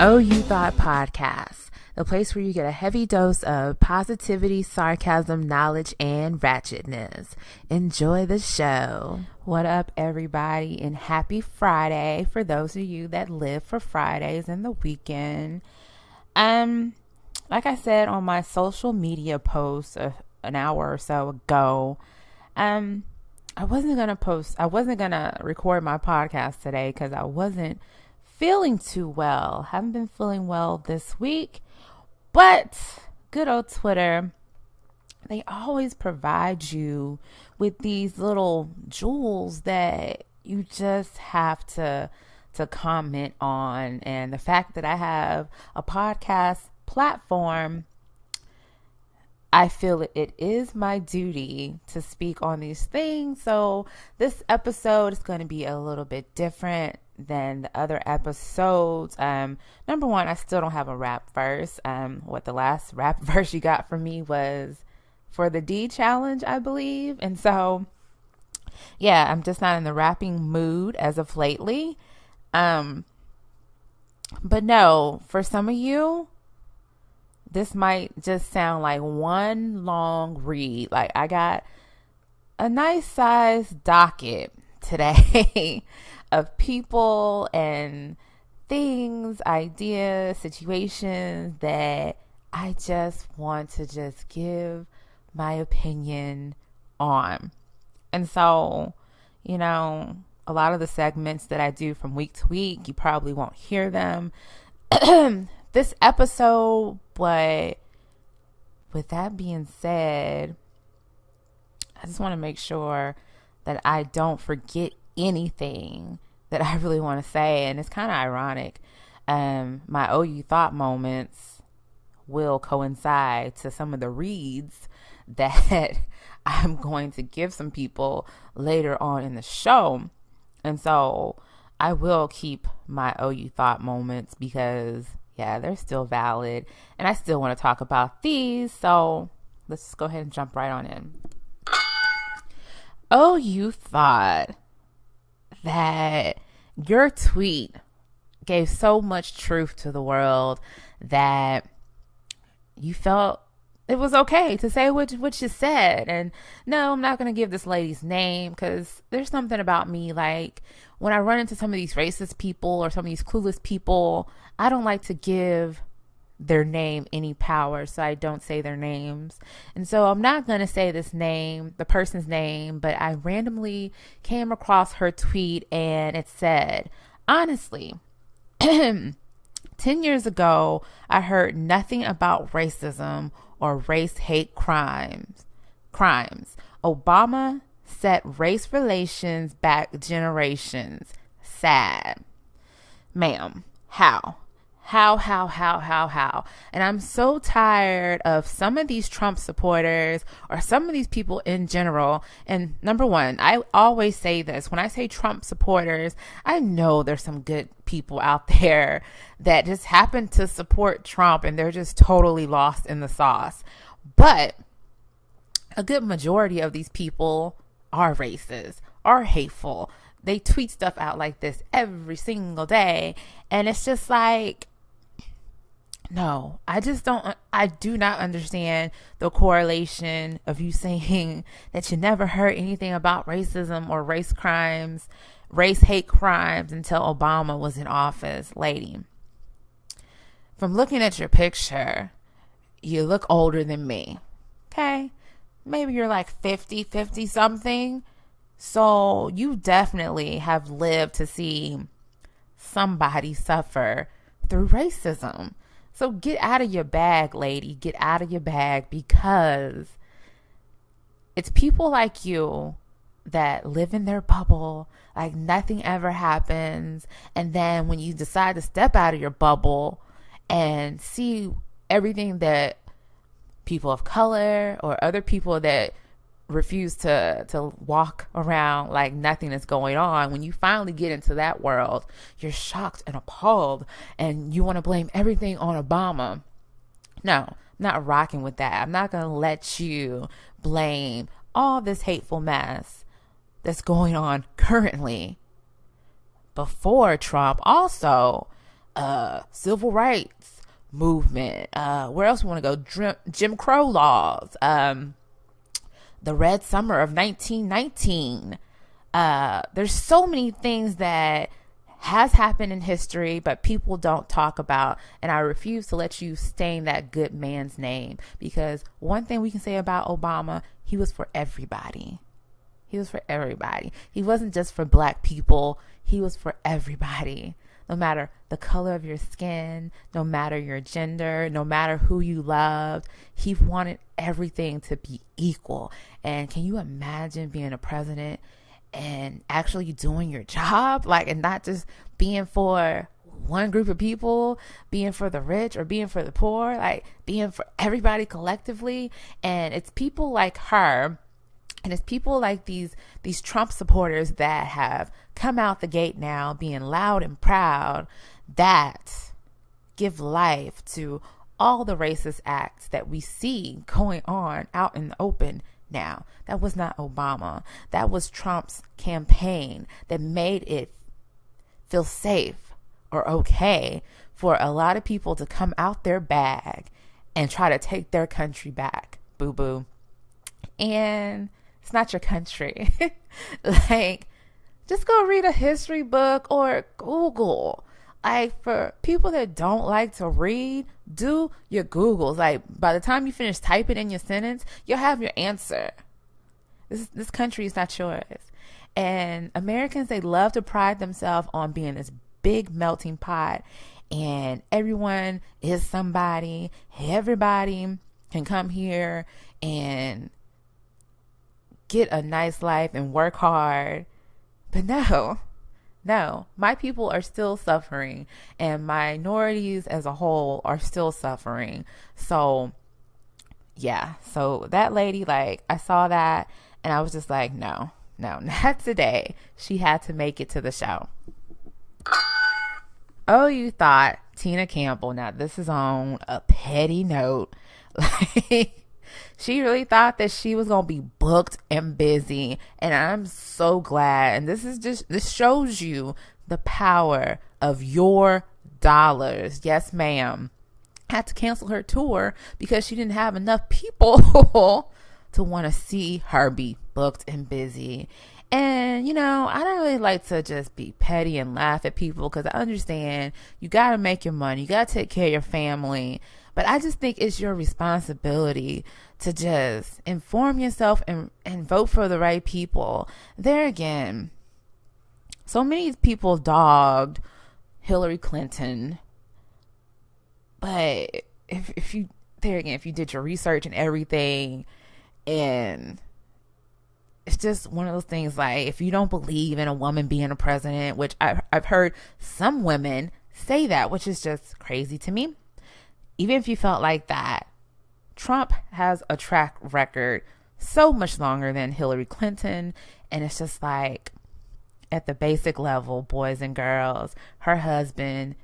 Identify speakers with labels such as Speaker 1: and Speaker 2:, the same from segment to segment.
Speaker 1: Oh You Thought Podcast, the place where you get a heavy dose of positivity, sarcasm, knowledge, and ratchetness. Enjoy the show. What up, everybody, and happy Friday for those of you that live for Fridays and the weekend. Like I said on my social media post an hour or so ago, I wasn't gonna record my podcast today because I wasn't feeling too well. Haven't been feeling well this week, but good old Twitter, they always provide you with these little jewels that you just have to comment on. And the fact that I have a podcast platform, I feel it is my duty to speak on these things. So this episode is going to be a little bit different than the other episodes. Number one, I still don't have a rap verse. The last rap verse you got from me was for the D challenge, I believe. And so, yeah, I'm just not in the rapping mood as of lately. But no, for some of you, this might just sound like one long read. Like, I got a nice size docket today of people and things, ideas, situations that I just want to just give my opinion on. And so, you know, a lot of the segments that I do from week to week, you probably won't hear them this episode. But with that being said, I just want to make sure that I don't forget anything that I really want to say. And it's kind of ironic. My Oh You Thought moments will coincide to some of the reads that I'm going to give some people later on in the show. And so I will keep my Oh You Thought moments because, yeah, they're still valid. And I still want to talk about these. So let's just go ahead and jump right on in. Oh, you thought that your tweet gave so much truth to the world that you felt it was okay to say what you said. And no, I'm not going to give this lady's name because there's something about me, like when I run into some of these racist people or some of these clueless people, I don't like to give their name any power, so I don't say their names. And so I'm not going to say the person's name, but I randomly came across her tweet and it said, honestly, 10 years ago, I heard nothing about racism or race hate crimes. Obama set race relations back generations. Sad. Ma'am, how? How? And I'm so tired of some of these Trump supporters or some of these people in general. And number one, I always say this, when I say Trump supporters, I know there's some good people out there that just happen to support Trump and they're just totally lost in the sauce. But a good majority of these people are racist, are hateful. They tweet stuff out like this every single day. And it's just like, no, I do not understand the correlation of you saying that you never heard anything about racism or race hate crimes until Obama was in office. Lady, from looking at your picture, you look older than me. Okay. Maybe you're like 50 something. So you definitely have lived to see somebody suffer through racism. So get out of your bag, lady. Get out of your bag, because it's people like you that live in their bubble, like nothing ever happens. And then when you decide to step out of your bubble and see everything that people of color or other people that refuse to walk around like nothing is going on, when you finally get into that world, you're shocked and appalled and you want to blame everything on Obama. No, I'm not rocking with that. I'm not going to let you blame all this hateful mess that's going on currently before Trump. Also, civil rights movement. Where else we want to go? Jim Crow laws. The Red Summer of 1919. There's so many things that has happened in history, but people don't talk about. And I refuse to let you stain that good man's name, because one thing we can say about Obama, he was for everybody. He was for everybody. He wasn't just for black people. He was for everybody. No matter the color of your skin, no matter your gender, no matter who you loved, he wanted everything to be equal. And can you imagine being a president and actually doing your job, like, and not just being for one group of people, being for the rich or being for the poor, like being for everybody collectively? And it's people like her, and it's people like these Trump supporters that have come out the gate now being loud and proud, that give life to all the racist acts that we see going on out in the open now. That was not Obama. That was Trump's campaign that made it feel safe or okay for a lot of people to come out their bag and try to take their country back. Boo boo. And it's not your country. Like, just go read a history book or Google. Like, for people that don't like to read, do your Googles. Like, by the time you finish typing in your sentence, you'll have your answer. This country is not yours. And Americans, they love to pride themselves on being this big melting pot, and everyone is somebody. Everybody can come here and get a nice life and work hard. But no, my people are still suffering, and minorities as a whole are still suffering. So yeah, so that lady, like, I saw that and I was just like, no, not today. She had to make it to the show. Oh, you thought Tina Campbell. Now, this is on a petty note. Like, she really thought that she was going to be booked and busy. And I'm so glad. And this shows you the power of your dollars. Yes, ma'am. Had to cancel her tour because she didn't have enough people to want to see her be booked and busy. And, you know, I don't really like to just be petty and laugh at people, because I understand you got to make your money. You got to take care of your family. But I just think it's your responsibility to just inform yourself and vote for the right people. There again, so many people dogged Hillary Clinton. But if you did your research and everything, and it's just one of those things, like, if you don't believe in a woman being a president, which I've heard some women say that, which is just crazy to me. Even if you felt like that, Trump has a track record so much longer than Hillary Clinton. And it's just like, at the basic level, boys and girls, her husband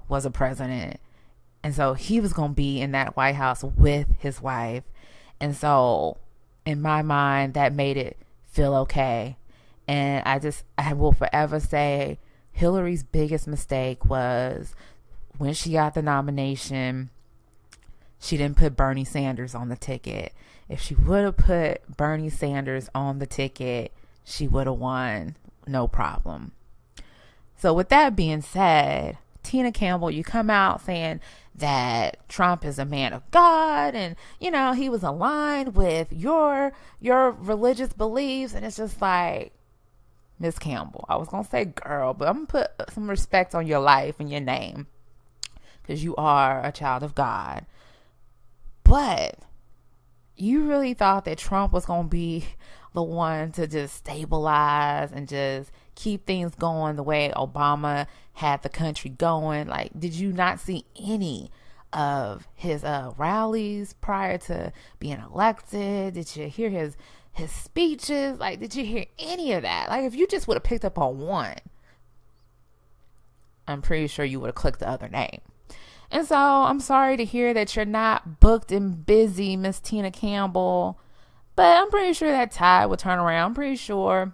Speaker 1: was a president. And so he was going to be in that White House with his wife. And so in my mind, that made it feel okay. And I will forever say Hillary's biggest mistake was when she got the nomination, she didn't put Bernie Sanders on the ticket. If she would have put Bernie Sanders on the ticket, she would have won, no problem. So with that being said, Tina Campbell, you come out saying that Trump is a man of God, and, you know, he was aligned with your religious beliefs. And it's just like, Miss Campbell, I was going to say girl, but I'm going to put some respect on your life and your name, because you are a child of God. But you really thought that Trump was going to be the one to just stabilize and just keep things going the way Obama had the country going? Like, did you not see any of his rallies prior to being elected? Did you hear his speeches? Like, did you hear any of that? Like, if you just would have picked up on one, I'm pretty sure you would have clicked the other name. And so I'm sorry to hear that you're not booked and busy, Miss Tina Campbell. But I'm pretty sure that tide will turn around. I'm pretty sure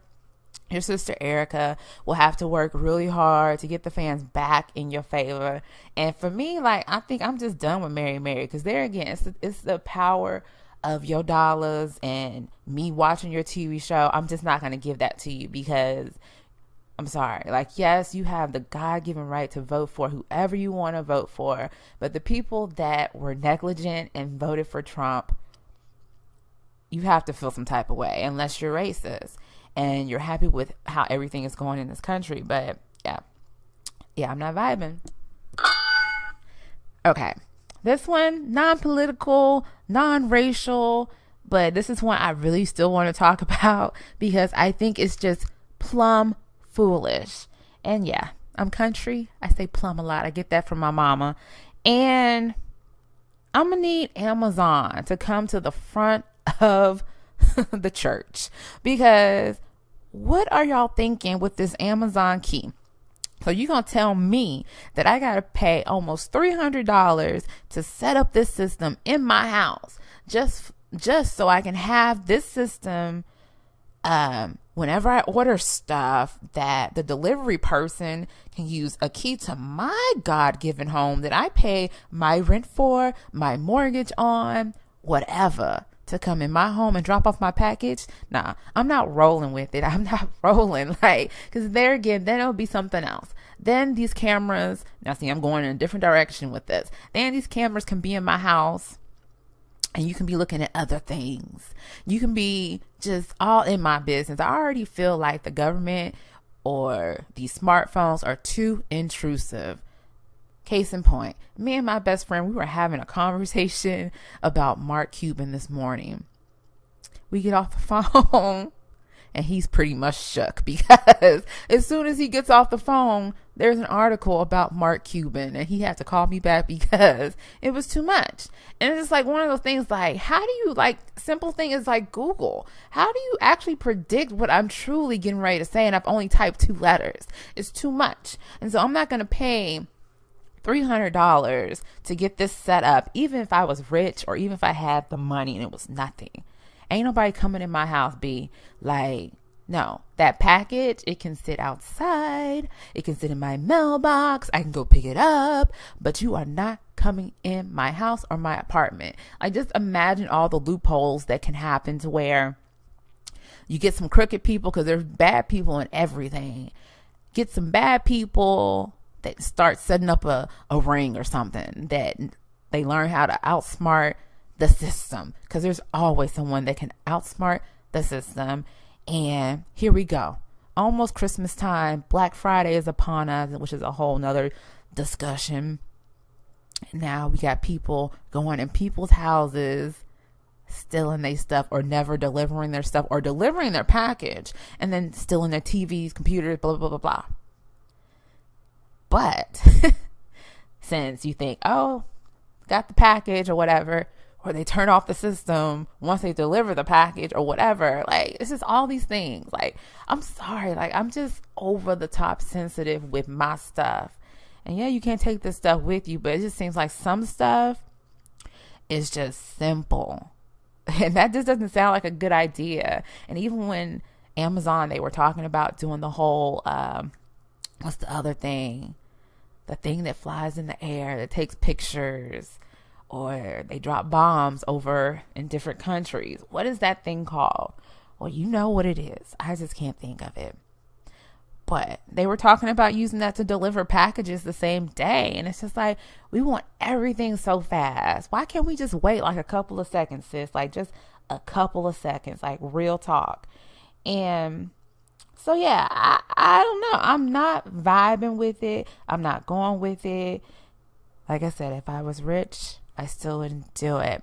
Speaker 1: Your sister Erica will have to work really hard to get the fans back in your favor. And for me, like, I think I'm just done with Mary because there again, it's the power of your dollars and me watching your TV show. I'm just not going to give that to you because I'm sorry. Like, yes, you have the God-given right to vote for whoever you want to vote for. But the people that were negligent and voted for Trump, you have to feel some type of way unless you're racist and you're happy with how everything is going in this country. But yeah, I'm not vibing. Okay. This one, non-political, non-racial, but this is one I really still want to talk about because I think it's just plumb foolish. And yeah, I'm country. I say plum a lot. I get that from my mama. And I'm going to need Amazon to come to the front of the church because what are y'all thinking with this Amazon key? So you're going to tell me that I got to pay almost $300 to set up this system in my house just so I can have this system whenever I order stuff, that the delivery person can use a key to my God-given home that I pay my rent for, my mortgage on, whatever, to come in my home and drop off my package. Nah, I'm not rolling with it. I'm not rolling, like, because there again, then it'll be something else. Then these cameras, now see, I'm going in a different direction with this. Then these cameras can be in my house and you can be looking at other things. You can be just all in my business. I already feel like the government or these smartphones are too intrusive. Case in point, me and my best friend, we were having a conversation about Mark Cuban this morning. We get off the phone and he's pretty much shook because as soon as he gets off the phone, there's an article about Mark Cuban and he had to call me back because it was too much. And it's just like one of those things, like, how do you, like, simple thing is like Google. How do you actually predict what I'm truly getting ready to say? And I've only typed 2 letters. It's too much. And so I'm not going to pay $300 to get this set up, even if I was rich or even if I had the money and it was nothing. Ain't nobody coming in my house be like, no, that package, it can sit outside. It can sit in my mailbox. I can go pick it up, but you are not coming in my house or my apartment. I just imagine all the loopholes that can happen to where you get some crooked people, because there's bad people in everything. Get some bad people that start setting up a ring or something, that they learn how to outsmart the system, because there's always someone that can outsmart the system. And here we go. Almost Christmas time. Black Friday is upon us, which is a whole nother discussion. Now we got people going in people's houses, stealing their stuff or never delivering their stuff, or delivering their package and then stealing their TVs, computers, blah, blah, blah, blah. But since you think, oh, got the package or whatever, or they turn off the system once they deliver the package or whatever, like, it's just all these things. Like, I'm sorry, like, I'm just over the top sensitive with my stuff. And yeah, you can't take this stuff with you, but it just seems like some stuff is just simple. And that just doesn't sound like a good idea. And even when Amazon, they were talking about doing the whole, what's the other thing? The thing that flies in the air that takes pictures, or they drop bombs over in different countries. What is that thing called? Well, you know what it is. I just can't think of it. But they were talking about using that to deliver packages the same day. And it's just like, we want everything so fast. Why can't we just wait like a couple of seconds, sis? Like, just a couple of seconds, like, real talk. And so, yeah, I don't know. I'm not vibing with it. I'm not going with it. Like I said, if I was rich, I still wouldn't do it.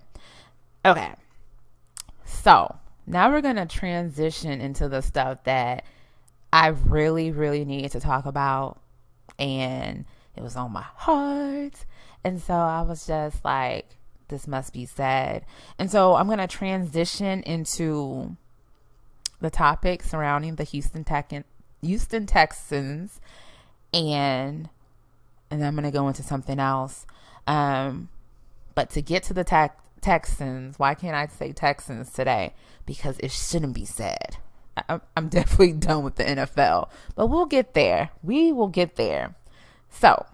Speaker 1: Okay. So now we're going to transition into the stuff that I really, really needed to talk about. And it was on my heart. And so I was just like, this must be said. And so I'm going to transition into the topic surrounding the Houston Texans. And I'm going to go into something else. But to get to the Texans, why can't I say Texans today? Because it shouldn't be said. I'm definitely done with the NFL, but we'll get there. We will get there. So,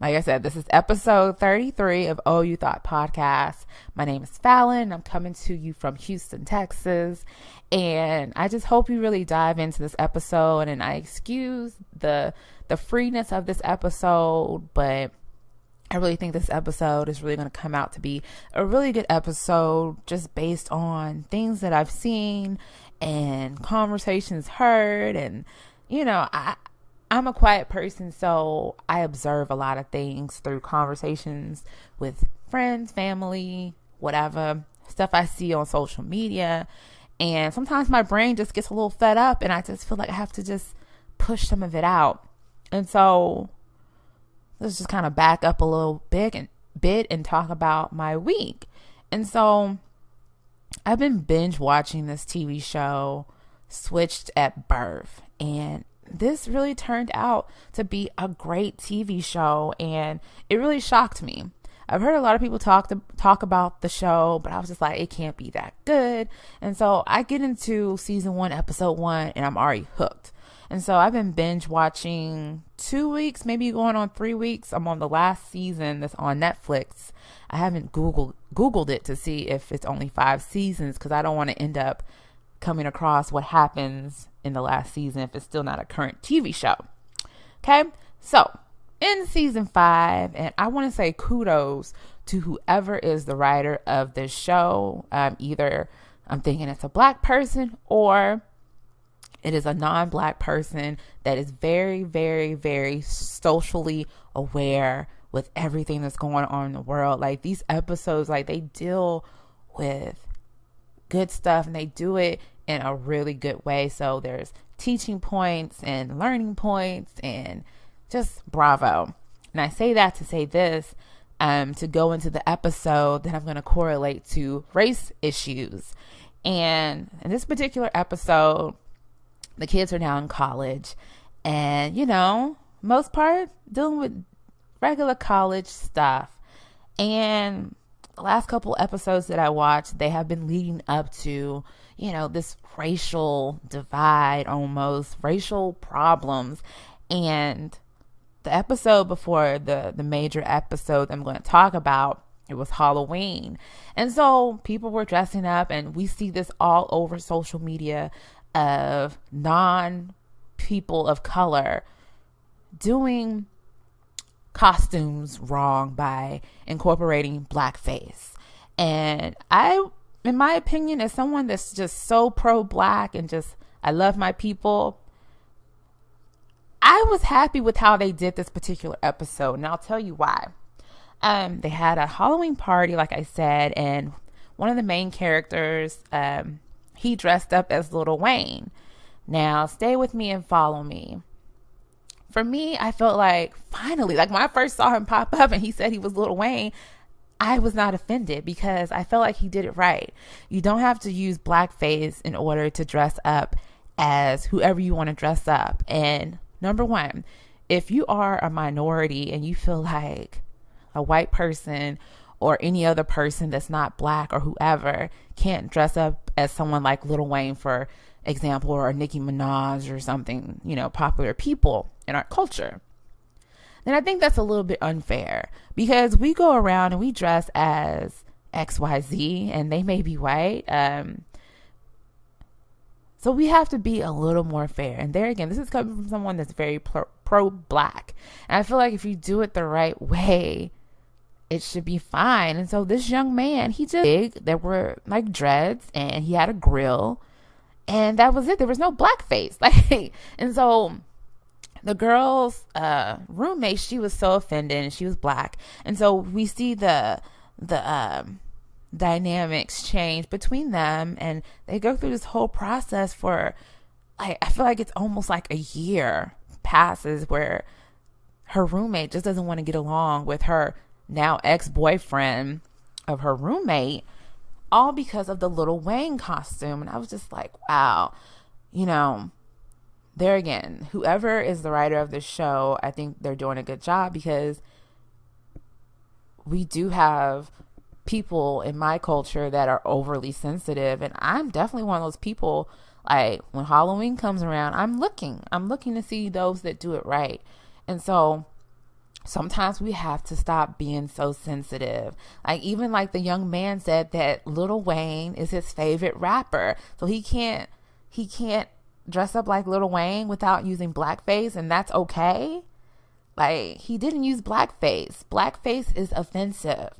Speaker 1: like I said, this is episode 33 of Oh You Thought podcast. My name is Fallon. I'm coming to you from Houston, Texas. And I just hope you really dive into this episode. And I excuse the freeness of this episode, but I really think this episode is really going to come out to be a really good episode just based on things that I've seen and conversations heard. And, you know, I'm a quiet person, so I observe a lot of things through conversations with friends, family, whatever, stuff I see on social media. And sometimes my brain just gets a little fed up and I just feel like I have to just push some of it out. And so let's just kind of back up a little bit and talk about my week. And so I've been binge watching this TV show, Switched at Birth, and this really turned out to be a great TV show, and it really shocked me. I've heard a lot of people talk about the show, but I was just like, it can't be that good. And so I get into season 1, episode 1, and I'm already hooked. And so I've been binge watching 2 weeks, maybe going on 3 weeks. I'm on the last season that's on Netflix. I haven't Googled it to see if it's only 5 seasons because I don't want to end up coming across what happens in the last season if it's still not a current TV show. Okay, so in season 5, and I want to say kudos to whoever is the writer of this show. Either I'm thinking it's a Black person or it is a non-Black person that is very, very, very socially aware with everything that's going on in the world. Like these episodes, like they deal with good stuff and they do it in a really good way. So there's teaching points and learning points and just bravo. And I say that to say this, to go into the episode that I'm going to correlate to race issues. And in this particular episode, the kids are now in college and, you know, most part dealing with regular college stuff. And the last couple episodes that I watched, they have been leading up to, you know, this racial divide, almost racial problems. And the episode before the major episode I'm going to talk about, it was Halloween. And so people were dressing up, and we see this all over social media of non-people of color doing costumes wrong by incorporating blackface. And I, in my opinion, as someone that's just so pro-Black and just, I love my people, I was happy with how they did this particular episode. And I'll tell you why. They had a Halloween party, like I said, and one of the main characters, he dressed up as Lil Wayne. Now, stay with me and follow me. For me, I felt like finally, like when I first saw him pop up and he said he was Lil Wayne, I was not offended because I felt like he did it right. You don't have to use blackface in order to dress up as whoever you want to dress up. And number one, if you are a minority and you feel like a white person or any other person that's not Black or whoever can't dress up as someone like Lil Wayne, for example, or Nicki Minaj or something, you know, popular people in our culture, then I think that's a little bit unfair because we go around and we dress as XYZ and they may be white. So we have to be a little more fair. And there again, this is coming from someone that's very pro-Black. And I feel like if you do it the right way, it should be fine. And so this young man, he just there were like dreads and he had a grill and that was it. There was no blackface. Like, and so the girl's roommate, she was so offended and she was Black. And so we see the dynamics change between them and they go through this whole process for, like, I feel like it's almost like a year passes where her roommate just doesn't want to get along with her now ex-boyfriend of her roommate, all because of the Lil Wayne costume. And I was just like, wow, you know, there again, whoever is the writer of this show, I think they're doing a good job because we do have people in my culture that are overly sensitive. And I'm definitely one of those people. Like when Halloween comes around, I'm looking to see those that do it right. And so sometimes we have to stop being so sensitive. Like even like the young man said that Lil Wayne is his favorite rapper. So he can't dress up like Lil Wayne without using blackface, and that's okay. Like he didn't use blackface. Blackface is offensive.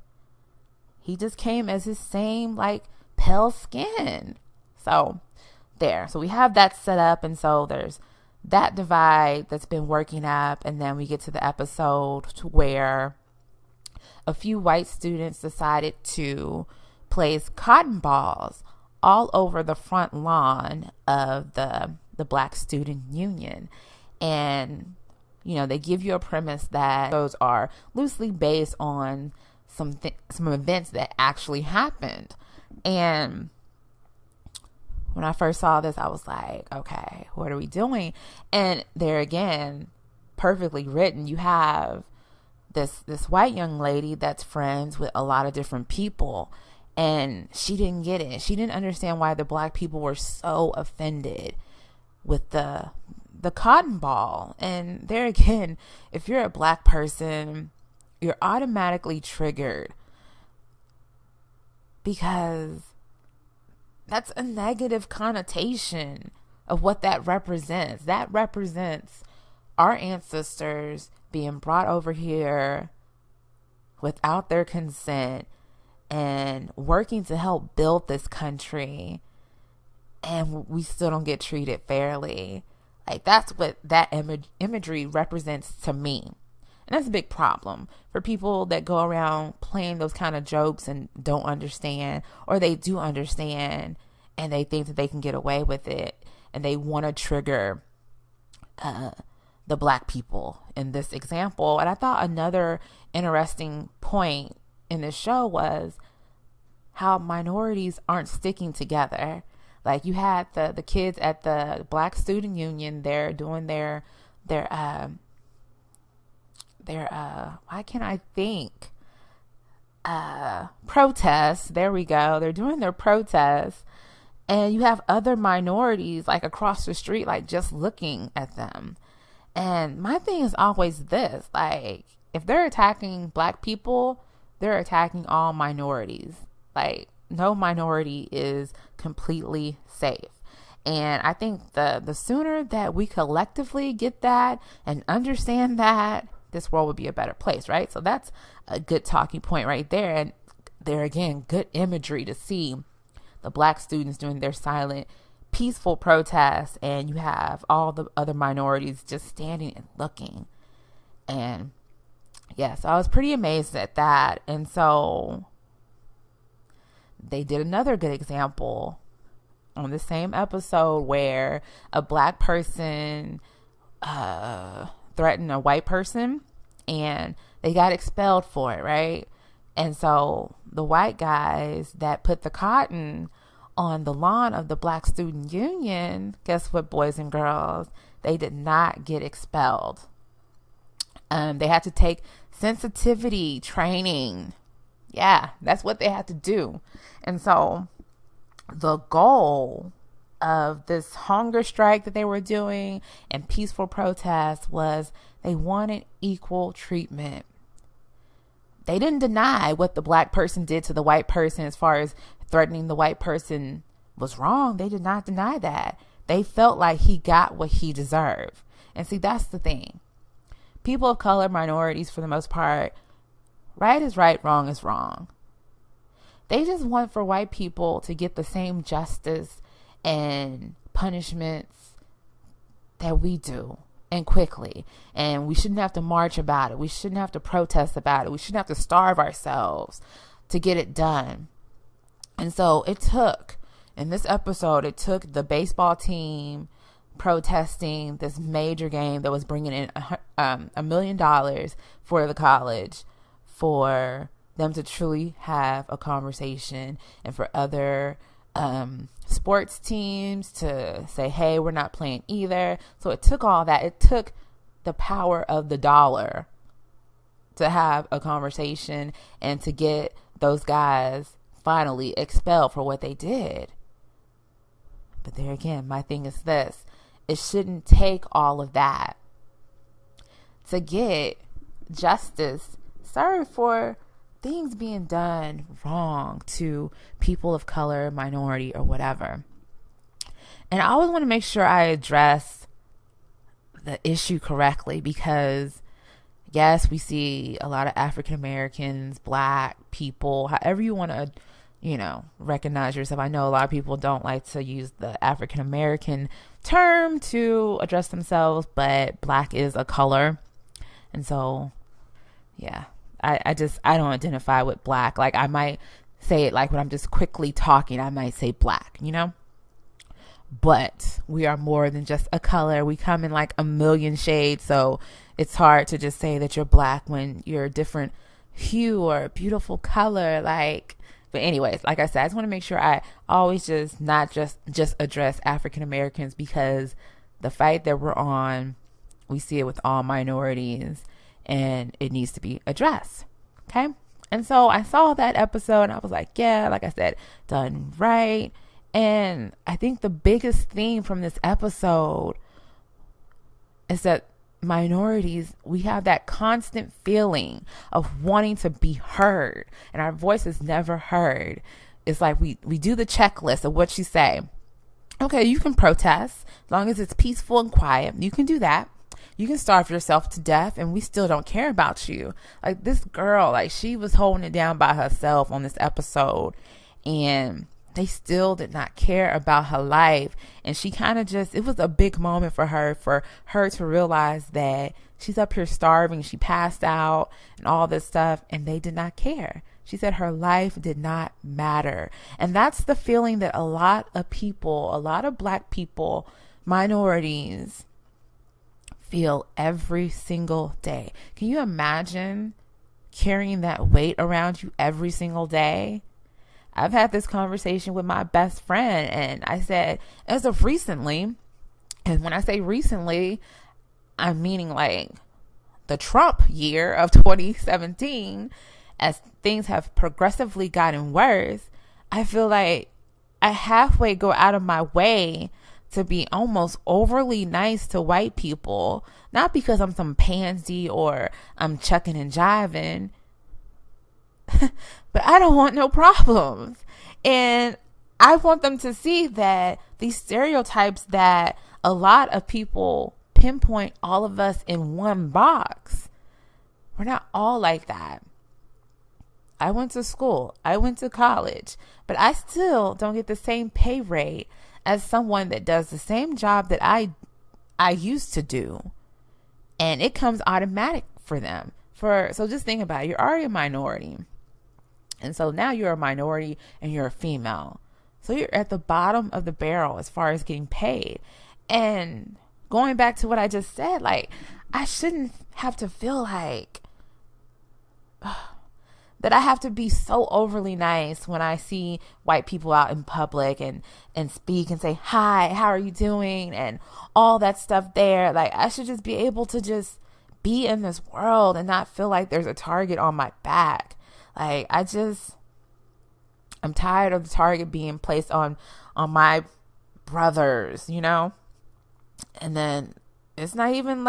Speaker 1: He just came as his same like pale skin. So there. So we have that set up, and so there's that divide that's been working up, and then we get to the episode to where a few white students decided to place cotton balls all over the front lawn of the Black Student Union. And, you know, they give you a premise that those are loosely based on some events that actually happened. And when I first saw this, I was like, okay, what are we doing? And there again, perfectly written. You have this white young lady that's friends with a lot of different people, and she didn't get it. She didn't understand why the Black people were so offended with the cotton ball. And there again, if you're a Black person, you're automatically triggered because that's a negative connotation of what that represents. That represents our ancestors being brought over here without their consent and working to help build this country, and we still don't get treated fairly. Like that's what that imagery represents to me. And that's a big problem for people that go around playing those kind of jokes and don't understand, or they do understand and they think that they can get away with it, and they want to trigger the Black people in this example. And I thought another interesting point in this show was how minorities aren't sticking together. Like you had the kids at the Black Student Union, they're doing their why can't I think? Protests. There we go. They're doing their protests. And you have other minorities like across the street, like just looking at them. And my thing is always this, like if they're attacking Black people, they're attacking all minorities. Like no minority is completely safe. And I think the sooner that we collectively get that and understand that, this world would be a better place, right? So that's a good talking point right there. And there again, good imagery to see the Black students doing their silent, peaceful protests, and you have all the other minorities just standing and looking. And yeah, so I was pretty amazed at that. And so they did another good example on the same episode where a Black person threatened a white person and they got expelled for it, right? And so the white guys that put the cotton on the lawn of the Black Student Union, guess what, boys and girls? They did not get expelled. They had to take sensitivity training. Yeah, that's what they had to do. And so the goal of this hunger strike that they were doing and peaceful protests was they wanted equal treatment. They didn't deny what the Black person did to the white person as far as threatening the white person was wrong. They did not deny that. They felt like he got what he deserved. And see, that's the thing. People of color, minorities for the most part, right is right, wrong is wrong. They just want for white people to get the same justice and punishments that we do, and quickly. And we shouldn't have to march about it. We shouldn't have to protest about it. We shouldn't have to starve ourselves to get it done. And so it took, in this episode, it took the baseball team protesting this major game that was bringing in $1 million for the college, for them to truly have a conversation, and for other sports teams to say, hey, we're not playing either. So it took all that. It took the power of the dollar to have a conversation and to get those guys finally expelled for what they did. But there again, my thing is this. It shouldn't take all of that to get justice served for things being done wrong to people of color, minority, or whatever. And I always want to make sure I address the issue correctly, because yes, we see a lot of African Americans, Black people, however you want to, recognize yourself. I know a lot of people don't like to use the African American term to address themselves, but Black is a color. And so, yeah, I don't identify with Black. Like, I might say it like when I'm just quickly talking, I might say Black, but we are more than just a color. We come in like a million shades. So it's hard to just say that you're Black when you're a different hue or a beautiful color. But anyways, like I said, I just want to make sure I always not just address African Americans, because the fight that we're on, we see it with all minorities and it needs to be addressed. Okay. And so I saw that episode and I was like, yeah, like I said, done right. And I think the biggest theme from this episode is that minorities, we have that constant feeling of wanting to be heard, and our voice is never heard. It's like we do the checklist of what you say. Okay, you can protest as long as it's peaceful and quiet. You can do that. You can starve yourself to death and we still don't care about you. Like this girl, she was holding it down by herself on this episode, and they still did not care about her life. And she kind of it was a big moment for her to realize that she's up here starving. She passed out and all this stuff, and they did not care. She said her life did not matter. And that's the feeling that a lot of people, a lot of Black people, minorities, feel every single day. Can you imagine carrying that weight around you every single day? I've had this conversation with my best friend, and I said, as of recently, and when I say recently, I'm meaning like the Trump year of 2017, as things have progressively gotten worse, I feel like I halfway go out of my way to be almost overly nice to white people, not because I'm some pansy or I'm chucking and jiving, but I don't want no problems. And I want them to see that these stereotypes that a lot of people pinpoint all of us in one box, we're not all like that. I went to school, I went to college, but I still don't get the same pay rate as someone that does the same job that I used to do. And it comes automatic for them. So just think about it. You're already a minority. And so now you're a minority and you're a female. So you're at the bottom of the barrel as far as getting paid. And going back to what I just said, I shouldn't have to feel like that I have to be so overly nice when I see white people out in public and speak and say, hi, how are you doing? And all that stuff there. I should just be able to just be in this world and not feel like there's a target on my back. I'm tired of the target being placed on my brothers, And then it's not even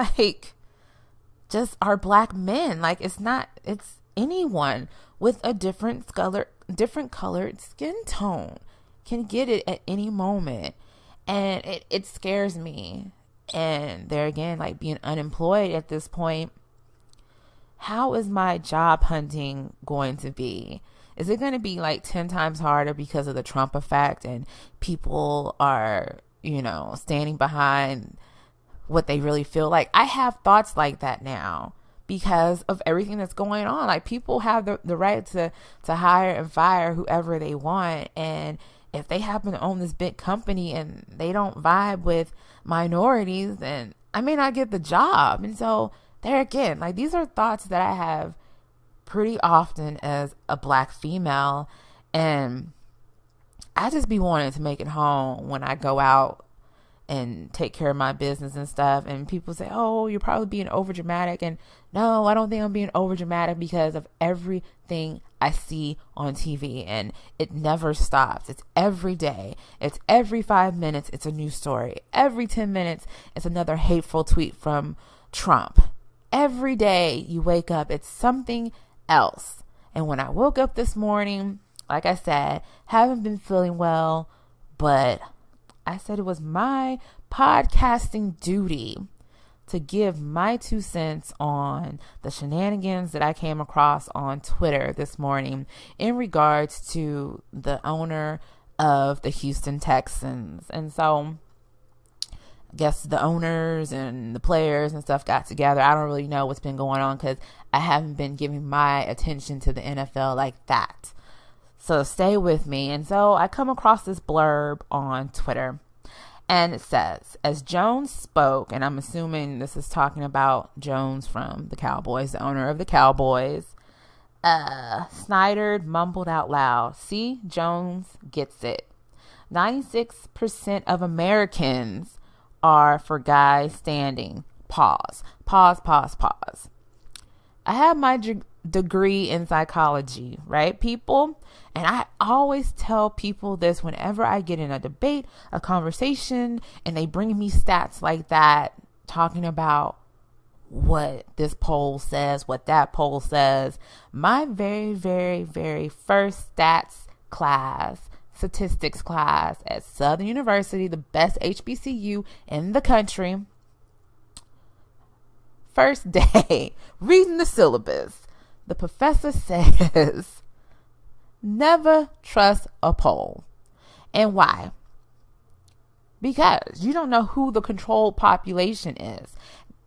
Speaker 1: just our Black men. It's anyone with a different colored skin tone can get it at any moment. And it scares me. And there again, being unemployed at this point, how is my job hunting going to be? Is it going to be 10 times harder because of the Trump effect and people are, standing behind what they really feel like? I have thoughts like that now because of everything that's going on. People have the right to hire and fire whoever they want. And if they happen to own this big company and they don't vibe with minorities, then I may not get the job. And so there again, these are thoughts that I have pretty often as a Black female. And I just be wanting to make it home when I go out and take care of my business and stuff. And people say, oh, you're probably being over dramatic. And no, I don't think I'm being over dramatic because of everything I see on TV, and it never stops. It's every day. It's every 5 minutes. It's a new story. Every 10 minutes, it's another hateful tweet from Trump. Every day you wake up, it's something else. And when I woke up this morning, like I said, haven't been feeling well, but I said it was my podcasting duty to give my 2 cents on the shenanigans that I came across on Twitter this morning in regards to the owner of the Houston Texans. And so I guess the owners and the players and stuff got together. I don't really know what's been going on because I haven't been giving my attention to the NFL like that. So stay with me. And so I come across this blurb on Twitter. And it says, as Jones spoke, and I'm assuming this is talking about Jones from the Cowboys, the owner of the Cowboys, Snyder mumbled out loud, "See, Jones gets it. 96% of Americans are for guys standing." Pause. I have my degree in psychology, right, people? And I always tell people this whenever I get in a debate, a conversation, and they bring me stats like that, talking about what this poll says, what that poll says. My very, very, very first statistics class at Southern University, the best HBCU in the country. First day, reading the syllabus, the professor says, never trust a poll. And why? Because you don't know who the controlled population is.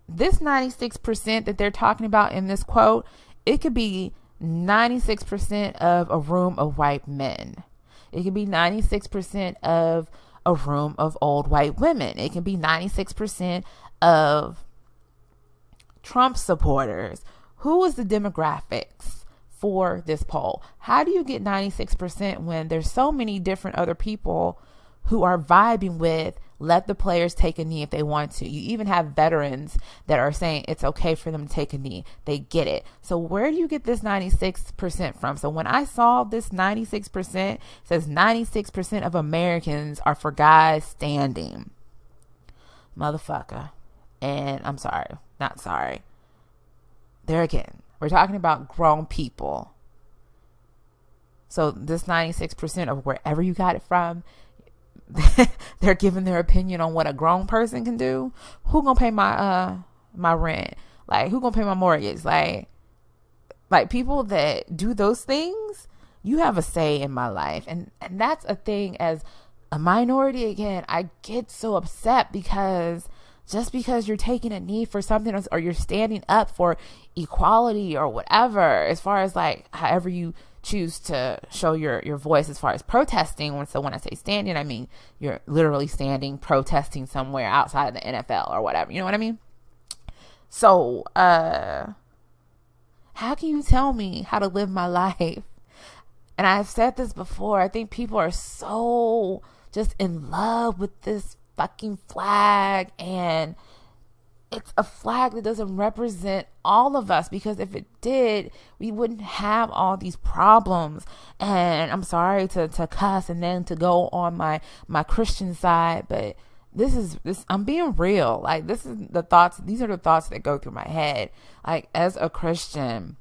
Speaker 1: This 96% that they're talking about in this quote, it could be 96% of a room of white men. It could be 96% of a room of old white women. It can be 96% of Trump supporters. Who is the demographics for this poll? How do you get 96% when there's so many different other people who are vibing with let the players take a knee if they want to? You even have veterans that are saying it's okay for them to take a knee. They get it. So where do you get this 96% from? So when I saw this 96%, it says 96% of Americans are for guys standing. Motherfucker. And I'm sorry. Not sorry. There again, we're talking about grown people. So this 96% of wherever you got it from, they're giving their opinion on what a grown person can do. Who gonna pay my rent? Like, who gonna pay my mortgage? Like people that do those things, you have a say in my life. And that's a thing. As a minority, again, I get so upset because just because you're taking a knee for something else, or you're standing up for equality or whatever, as far as like however you choose to show your voice as far as protesting. So when I say standing, I mean you're literally standing, protesting somewhere outside of the NFL or whatever. You know what I mean? So how can you tell me how to live my life? And I've said this before. I think people are so just in love with this fucking flag, and it's a flag that doesn't represent all of us, because if it did, we wouldn't have all these problems. And I'm sorry to cuss and then to go on my Christian side, but this I'm being real. Like, these are the thoughts that go through my head. Like, as a Christian,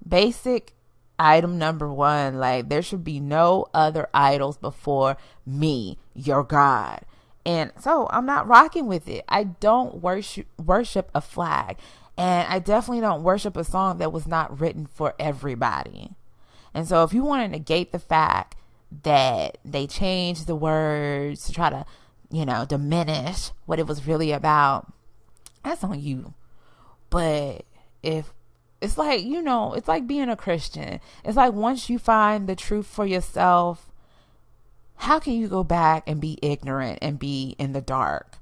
Speaker 1: basic item number 1, like, there should be no other idols before me, your God. And so I'm not rocking with it. I don't worship a flag. And I definitely don't worship a song that was not written for everybody. And so if you want to negate the fact that they changed the words to try to, diminish what it was really about, that's on you. But if it's like, it's like being a Christian. It's like, once you find the truth for yourself, how can you go back and be ignorant and be in the dark?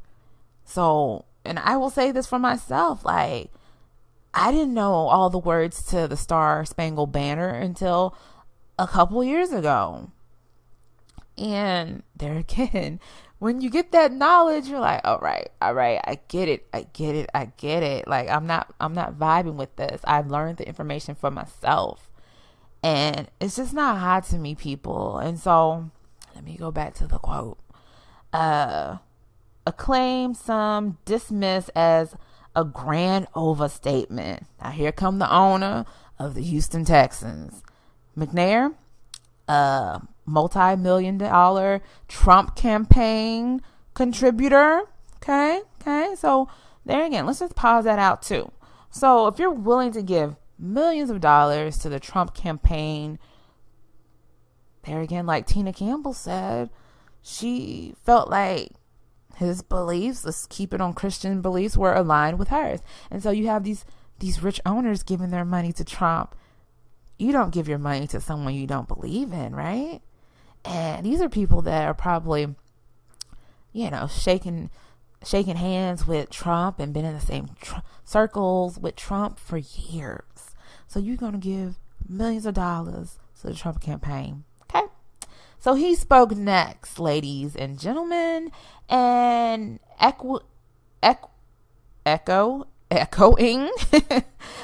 Speaker 1: So, and I will say this for myself, like, I didn't know all the words to the Star Spangled Banner until a couple years ago. And there again, when you get that knowledge, you're like, all right, I get it. Like, I'm not vibing with this. I've learned the information for myself. And it's just not hot to me, people. And so, let me go back to the quote. Acclaim, some dismiss as a grand overstatement. Now, here come the owner of the Houston Texans. McNair, multi-million-dollar Trump campaign contributor. Okay. So there again, let's just pause that out too. So if you're willing to give millions of dollars to the Trump campaign, there again, like Tina Campbell said, she felt like his beliefs, let's keep it on Christian beliefs, were aligned with hers. And so you have these rich owners giving their money to Trump. You don't give your money to someone you don't believe in, right? And these are people that are probably, shaking hands with Trump and been in the same circles with Trump for years. So you're going to give millions of dollars to the Trump campaign. Okay. So he spoke next, ladies and gentlemen, and echoing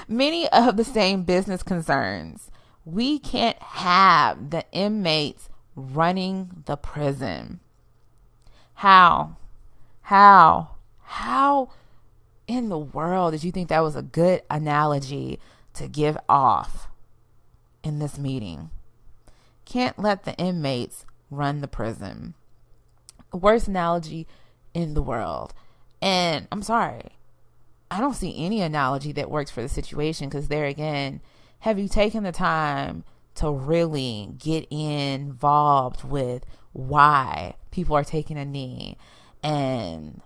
Speaker 1: many of the same business concerns. We can't have the inmates running the prison. How in the world did you think that was a good analogy to give off in this meeting? Can't let the inmates run the prison. Worst analogy in the world. And I'm sorry, I don't see any analogy that works for the situation, because there again, have you taken the time to really get involved with why people are taking a knee? And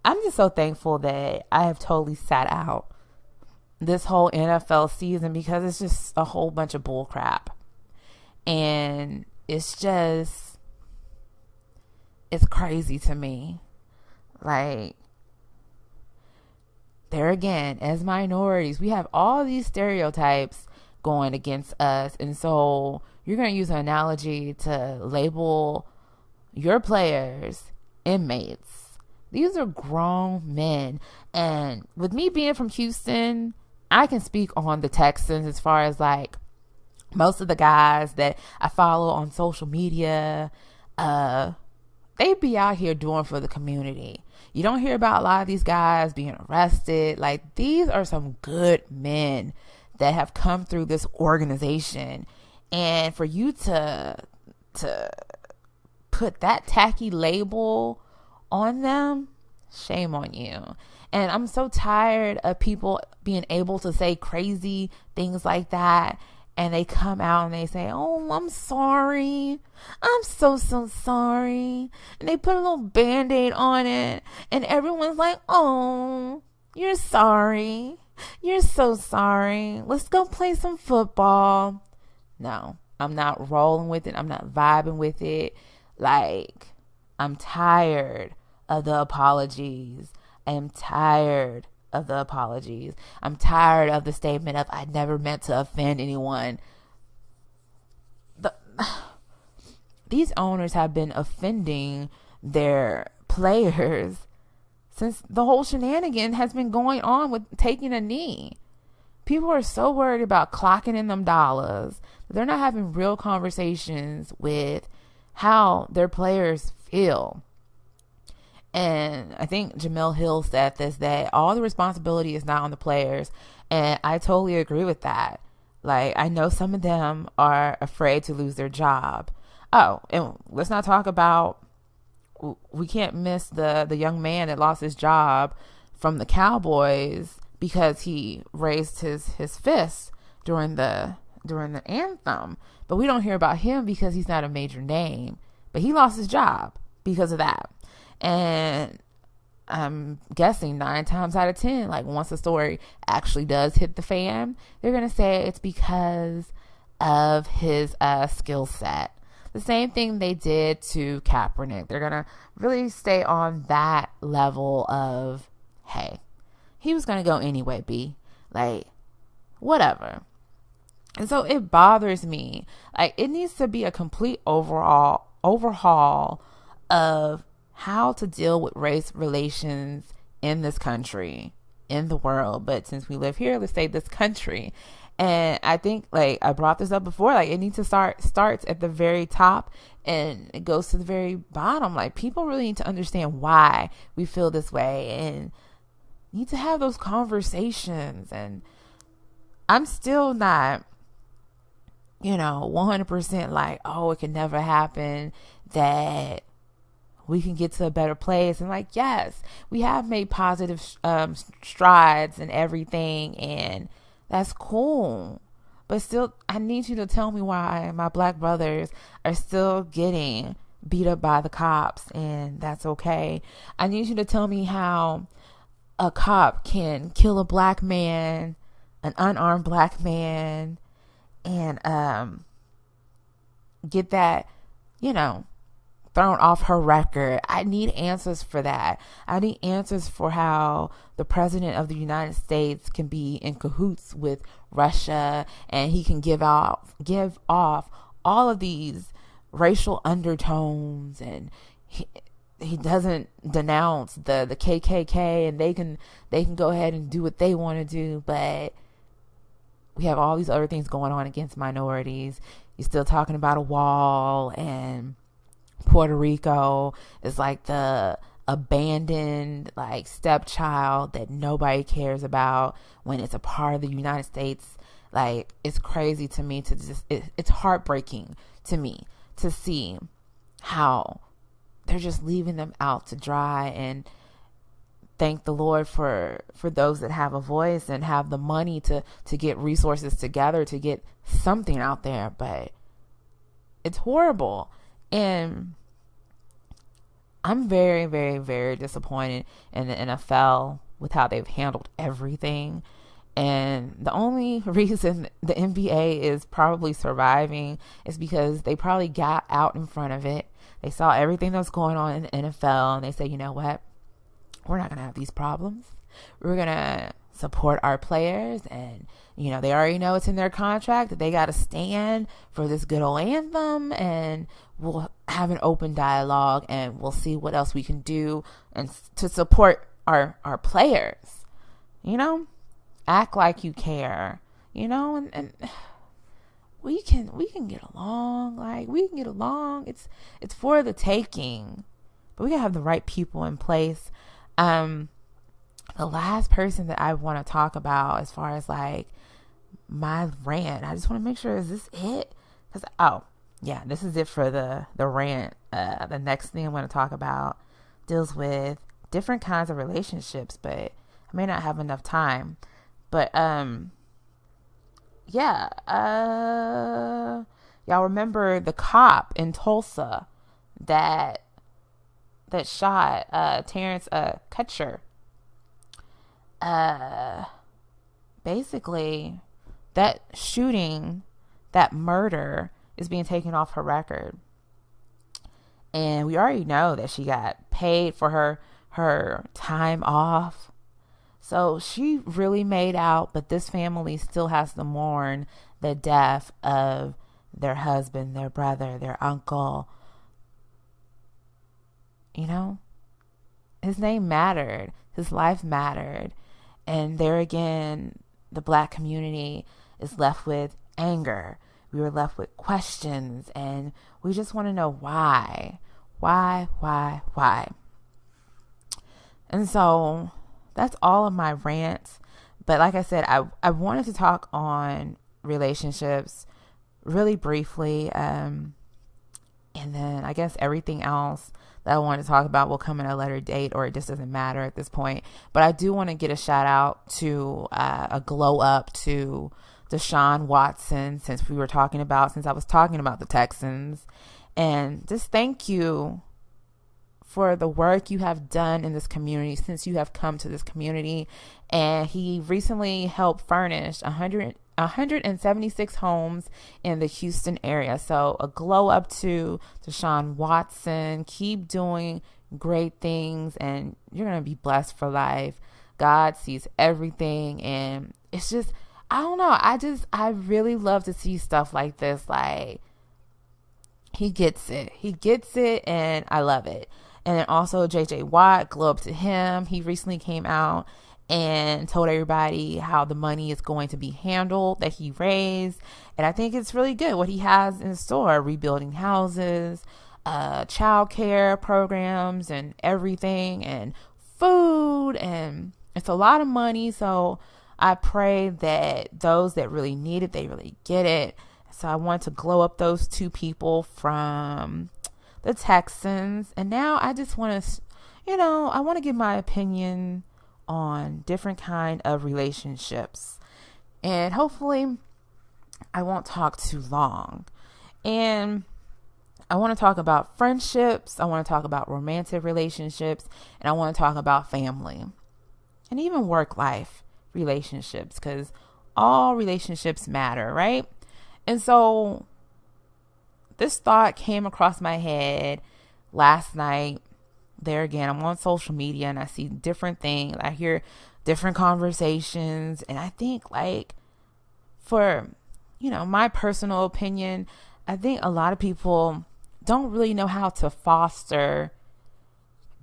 Speaker 1: I'm just so thankful that I have totally sat out this whole NFL season, because it's just a whole bunch of bull crap. And it's crazy to me. Like, there again, as minorities, we have all these stereotypes going against us. And so you're going to use an analogy to label your players inmates. These are grown men. And with me being from Houston, I can speak on the Texans as far as like most of the guys that I follow on social media, they be out here doing for the community. You don't hear about a lot of these guys being arrested. Like, these are some good men that have come through this organization. And for you to put that tacky label on them, shame on you. And I'm so tired of people being able to say crazy things like that. And they come out and they say, oh, I'm sorry. I'm so sorry. And they put a little Band-Aid on it. And everyone's like, oh, you're sorry. You're so sorry. Let's go play some football. No, I'm not rolling with it. I'm not vibing with it. Like, I'm tired of the apologies. I'm tired of the apologies. I'm tired of the statement of I never meant to offend anyone. These owners have been offending their players since the whole shenanigan has been going on with taking a knee. People are so worried about clocking in them dollars. They're not having real conversations with how their players feel. And I think Jamel Hill said this, that all the responsibility is not on the players. And I totally agree with that. Like, I know some of them are afraid to lose their job. Oh, and let's not talk about, we can't miss the young man that lost his job from the Cowboys because he raised his fist during the anthem. But we don't hear about him because he's not a major name. But he lost his job because of that. And I'm guessing 9 times out of 10, like, once the story actually does hit the fan, they're going to say it's because of his skill set. The same thing they did to Kaepernick. They're going to really stay on that level of, hey, he was going to go anyway, B. Like, whatever. And so it bothers me. Like, it needs to be a complete overhaul of how to deal with race relations in this country, in the world. But since we live here, let's say this country. And I think, like, I brought this up before, like, it needs to starts at the very top and it goes to the very bottom. Like, people really need to understand why we feel this way and need to have those conversations. And I'm still not, 100% like, oh, it can never happen, that we can get to a better place. And like, yes, we have made positive strides and everything, and that's cool. But still, I need you to tell me why my black brothers are still getting beat up by the cops, and that's okay. I need you to tell me how a cop can kill a black man, an unarmed black man, and get that, thrown off her record. I need answers for that. I need answers for how the president of the United States can be in cahoots with Russia, and he can give off all of these racial undertones, and he doesn't denounce the KKK, and they can go ahead and do what they want to do, but we have all these other things going on against minorities. You're still talking about a wall, and Puerto Rico is like the abandoned, like, stepchild that nobody cares about when it's a part of the United States. Like, it's crazy to me it's heartbreaking to me to see how they're just leaving them out to dry. And thank the Lord for those that have a voice and have the money to get resources together to get something out there. But it's horrible. And I'm very, very, very disappointed in the NFL with how they've handled everything. And the only reason the NBA is probably surviving is because they probably got out in front of it. They saw everything that was going on in the NFL, and they said, you know what? We're not going to have these problems. We're going to support our players. And, they already know it's in their contract that they got to stand for this good old anthem. And we'll have an open dialogue, and we'll see what else we can do and to support our players. Act like you care, and we can get along. Like, we can get along. It's for the taking, but we gotta have the right people in place. The last person that I want to talk about as far as like my rant, I just want to make sure, is this it? Because, this is it for the rant. The next thing I'm going to talk about deals with different kinds of relationships, but I may not have enough time. But, y'all remember the cop in Tulsa that shot Terrence Kutcher. Basically, that shooting, that murder is being taken off her record. And we already know that she got paid for her time off. So she really made out, but this family still has to mourn the death of their husband, their brother, their uncle. His name mattered. His life mattered. And there again, the black community is left with anger. We were left with questions, and we just want to know why. Why? And so that's all of my rants. But like I said, I wanted to talk on relationships really briefly. And then I guess everything else that I want to talk about will come in a later date, or it just doesn't matter at this point. But I do want to get a shout out to a glow up to Deshaun Watson, since I was talking about the Texans. And just thank you for the work you have done in this community since you have come to this community. And he recently helped furnish 176 homes in the Houston area. So a glow up to Deshaun Watson. Keep doing great things, and you're going to be blessed for life. God sees everything, and it's just, I don't know. I really love to see stuff like this. Like, he gets it, and I love it. And then also JJ Watt, glow up to him. He recently came out and told everybody how the money is going to be handled that he raised. And I think it's really good what he has in store, rebuilding houses, child care programs and everything, and food. And it's a lot of money. So I pray that those that really need it, they really get it. So I want to glow up those two people from the Texans. And now I just want to, I want to give my opinion on different kind of relationships. And hopefully I won't talk too long. And I want to talk about friendships. I want to talk about romantic relationships. And I want to talk about family and even work life relationships, because all relationships matter, right? And so this thought came across my head last night. There again, I'm on social media and I see different things. I hear different conversations. And I think, like, for, my personal opinion, I think a lot of people don't really know how to foster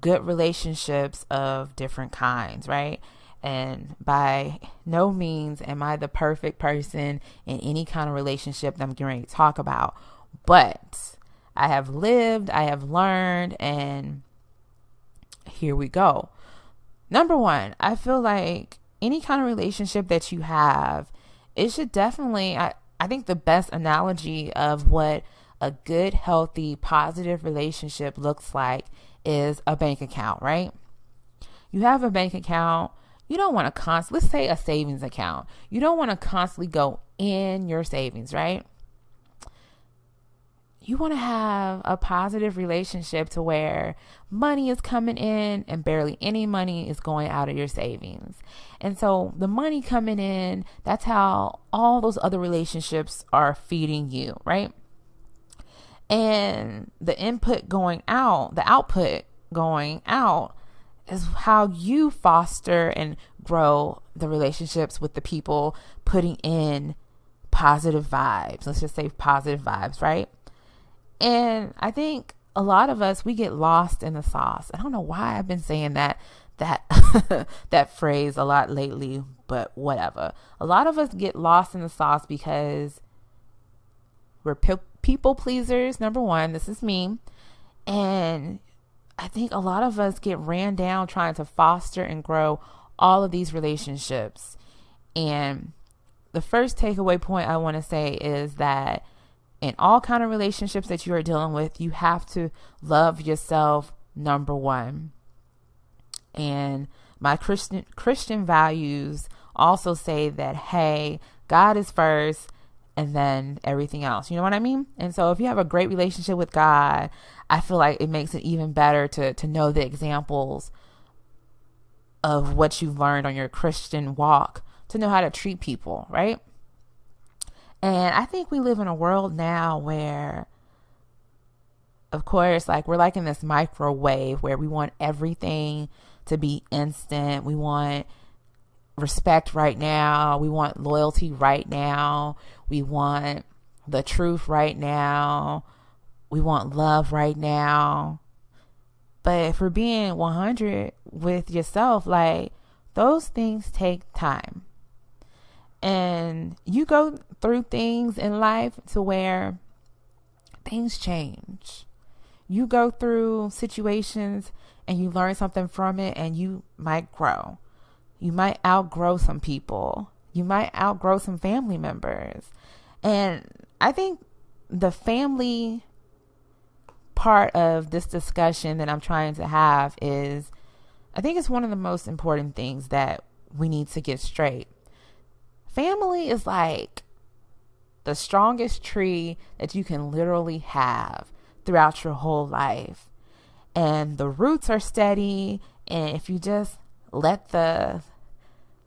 Speaker 1: good relationships of different kinds, right? And by no means am I the perfect person in any kind of relationship that I'm getting ready to talk about. But I have lived, I have learned, and here we go. Number one, I feel like any kind of relationship that you have, it should definitely, I think the best analogy of what a good, healthy, positive relationship looks like is a bank account, right? You have a bank account. You don't want to let's say a savings account. You don't want to constantly go in your savings, right? You want to have a positive relationship to where money is coming in and barely any money is going out of your savings. And so the money coming in, that's how all those other relationships are feeding you, right? And the input going out, the output going out is how you foster and grow the relationships with the people putting in positive vibes. Let's just say positive vibes, right? And I think a lot of us, we get lost in the sauce. I don't know why I've been saying that that phrase a lot lately, but whatever. A lot of us get lost in the sauce because we're people pleasers. Number one, this is me. And I think a lot of us get ran down trying to foster and grow all of these relationships. And the first takeaway point I want to say is that in all kind of relationships that you are dealing with, you have to love yourself, number one. And my Christian values also say that, hey, God is first and then everything else. You know what I mean? And so if you have a great relationship with God, I feel like it makes it even better to know the examples of what you've learned on your Christian walk, to know how to treat people, right? And I think we live in a world now where, of course, like we're like in this microwave where we want everything to be instant. We want respect right now. We want loyalty right now. We want the truth right now. We want love right now. But if we're being 100 with yourself, like those things take time. And you go through things in life to where things change. You go through situations and you learn something from it and you might grow. You might outgrow some people. You might outgrow some family members. And I think the family part of this discussion that I'm trying to have is, I think it's one of the most important things that we need to get straight. Family is like the strongest tree that you can literally have throughout your whole life. And the roots are steady. And if you just let the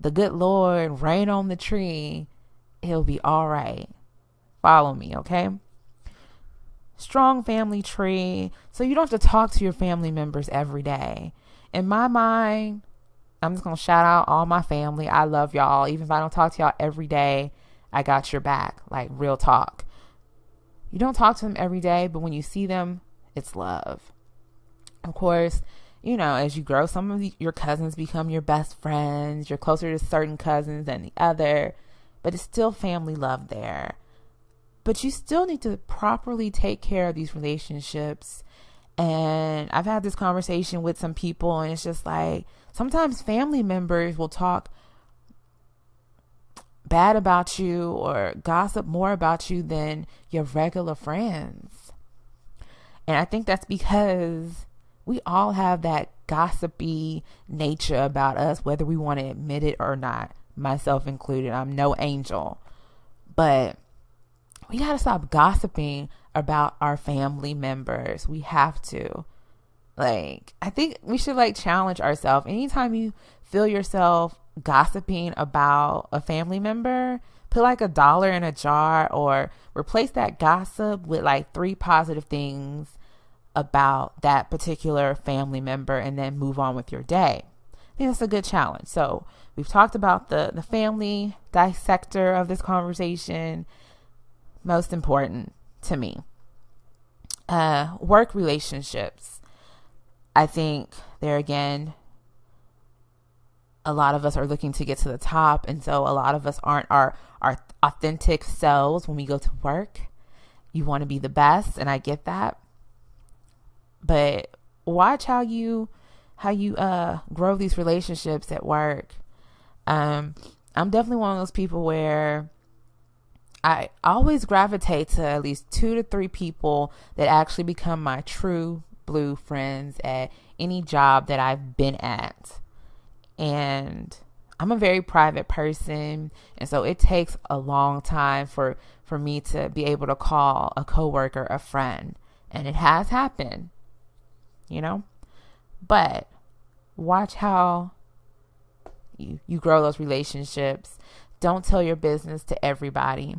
Speaker 1: good Lord rain on the tree, it'll be all right. Follow me, okay? Strong family tree. So you don't have to talk to your family members every day. In my mind, I'm just going to shout out all my family. I love y'all. Even if I don't talk to y'all every day, I got your back. Like real talk. You don't talk to them every day, but when you see them, it's love. Of course, as you grow, some of your cousins become your best friends. You're closer to certain cousins than the other, but it's still family love there. But you still need to properly take care of these relationships. And I've had this conversation with some people, and it's just like, sometimes family members will talk bad about you or gossip more about you than your regular friends. And I think that's because we all have that gossipy nature about us, whether we want to admit it or not, myself included. I'm no angel. But we got to stop gossiping about our family members. We have to. I think we should challenge ourselves. Anytime you feel yourself gossiping about a family member, put $1 in a jar or replace that gossip with 3 positive things about that particular family member and then move on with your day. I think that's a good challenge. So we've talked about the family dissector of this conversation. Most important to me. Work relationships. I think there again, a lot of us are looking to get to the top. And so a lot of us aren't our authentic selves when we go to work. You want to be the best, and I get that. But watch how you grow these relationships at work. I'm definitely one of those people where I always gravitate to at least 2 to 3 people that actually become my true blue friends at any job that I've been at. And I'm a very private person, and so it takes a long time for me to be able to call a coworker a friend. And it has happened. But watch how you grow those relationships. Don't tell your business to everybody.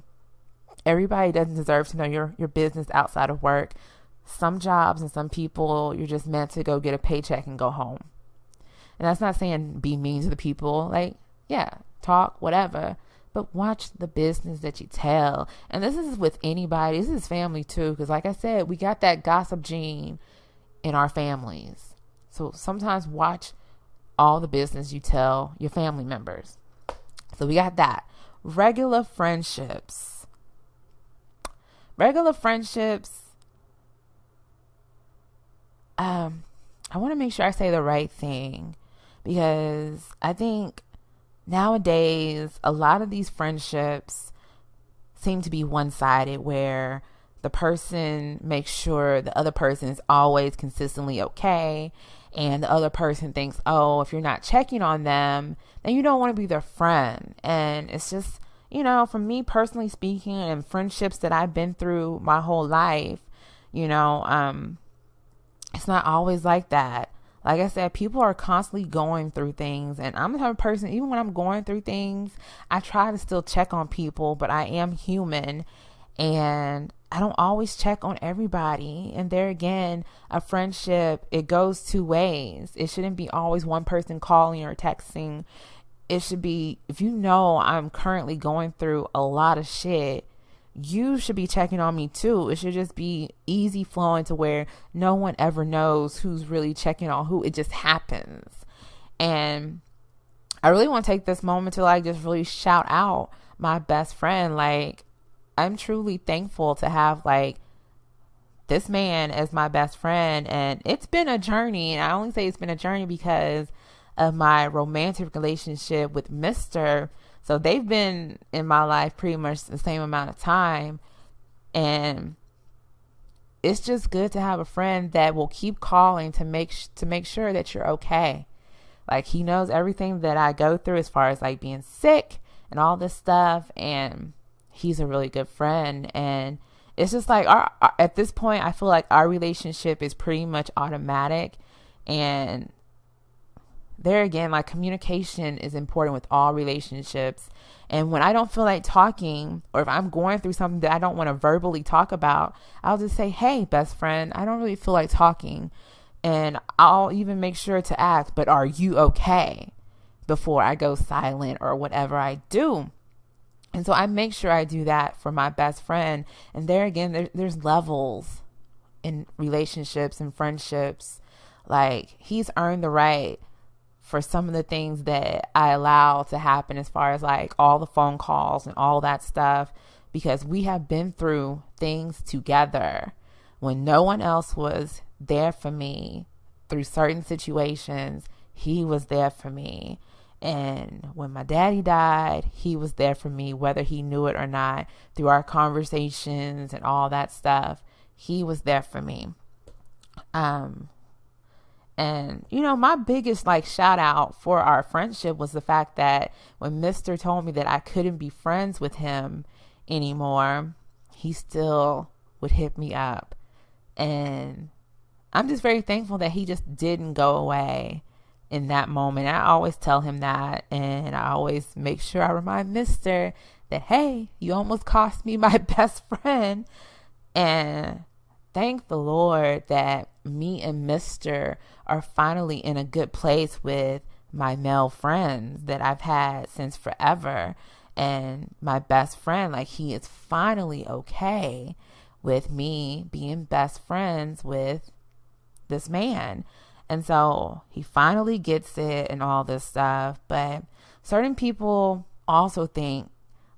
Speaker 1: Everybody doesn't deserve to know your business outside of work. Some jobs and some people, you're just meant to go get a paycheck and go home. And that's not saying be mean to the people. Talk, whatever. But watch the business that you tell. And this is with anybody. This is family too. Because like I said, we got that gossip gene in our families. So sometimes watch all the business you tell your family members. So we got that. Regular friendships. I want to make sure I say the right thing, because I think nowadays a lot of these friendships seem to be one-sided, where the person makes sure the other person is always consistently okay, and the other person thinks, oh, if you're not checking on them, then you don't want to be their friend. And it's just, from me personally speaking, and friendships that I've been through my whole life, it's not always like that. Like I said, people are constantly going through things, and I'm the type of person, even when I'm going through things, I try to still check on people, but I am human, and I don't always check on everybody. And there again, a friendship, it goes 2 ways. It shouldn't be always one person calling or texting. It should be, if I'm currently going through a lot of shit, you should be checking on me too. It should just be easy flowing to where no one ever knows who's really checking on who. It just happens. And I really want to take this moment to just really shout out my best friend. I'm truly thankful to have this man as my best friend. And it's been a journey. And I only say it's been a journey because of my romantic relationship with Mr. So they've been in my life pretty much the same amount of time. And it's just good to have a friend that will keep calling to make sure that you're okay. He knows everything that I go through as far as being sick and all this stuff. And he's a really good friend. And it's just our at this point, I feel like our relationship is pretty much automatic. And there again, communication is important with all relationships. And when I don't feel like talking, or if I'm going through something that I don't want to verbally talk about, I'll just say, hey, best friend, I don't really feel like talking. And I'll even make sure to ask, but are you okay? Before I go silent or whatever I do. And so I make sure I do that for my best friend. And there again, there's levels in relationships and friendships. Like, he's earned the right for some of the things that I allow to happen, as far as like all the phone calls and all that stuff, because we have been through things together when no one else was there for me through certain situations. He was there for me. And when my daddy died, he was there for me, whether he knew it or not, through our conversations and all that stuff. He was there for me. And, you know, my biggest like shout out for our friendship was the fact that when Mr. told me that I couldn't be friends with him anymore, he still would hit me up. And I'm just very thankful that he just didn't go away in that moment. I always tell him that, and I always make sure I remind Mr. that, hey, you almost cost me my best friend. And thank the Lord that me and Mr. are finally in a good place with my male friends that I've had since forever. And my best friend, like, he is finally okay with me being best friends with this man. And so he finally gets it and all this stuff. But certain people also think,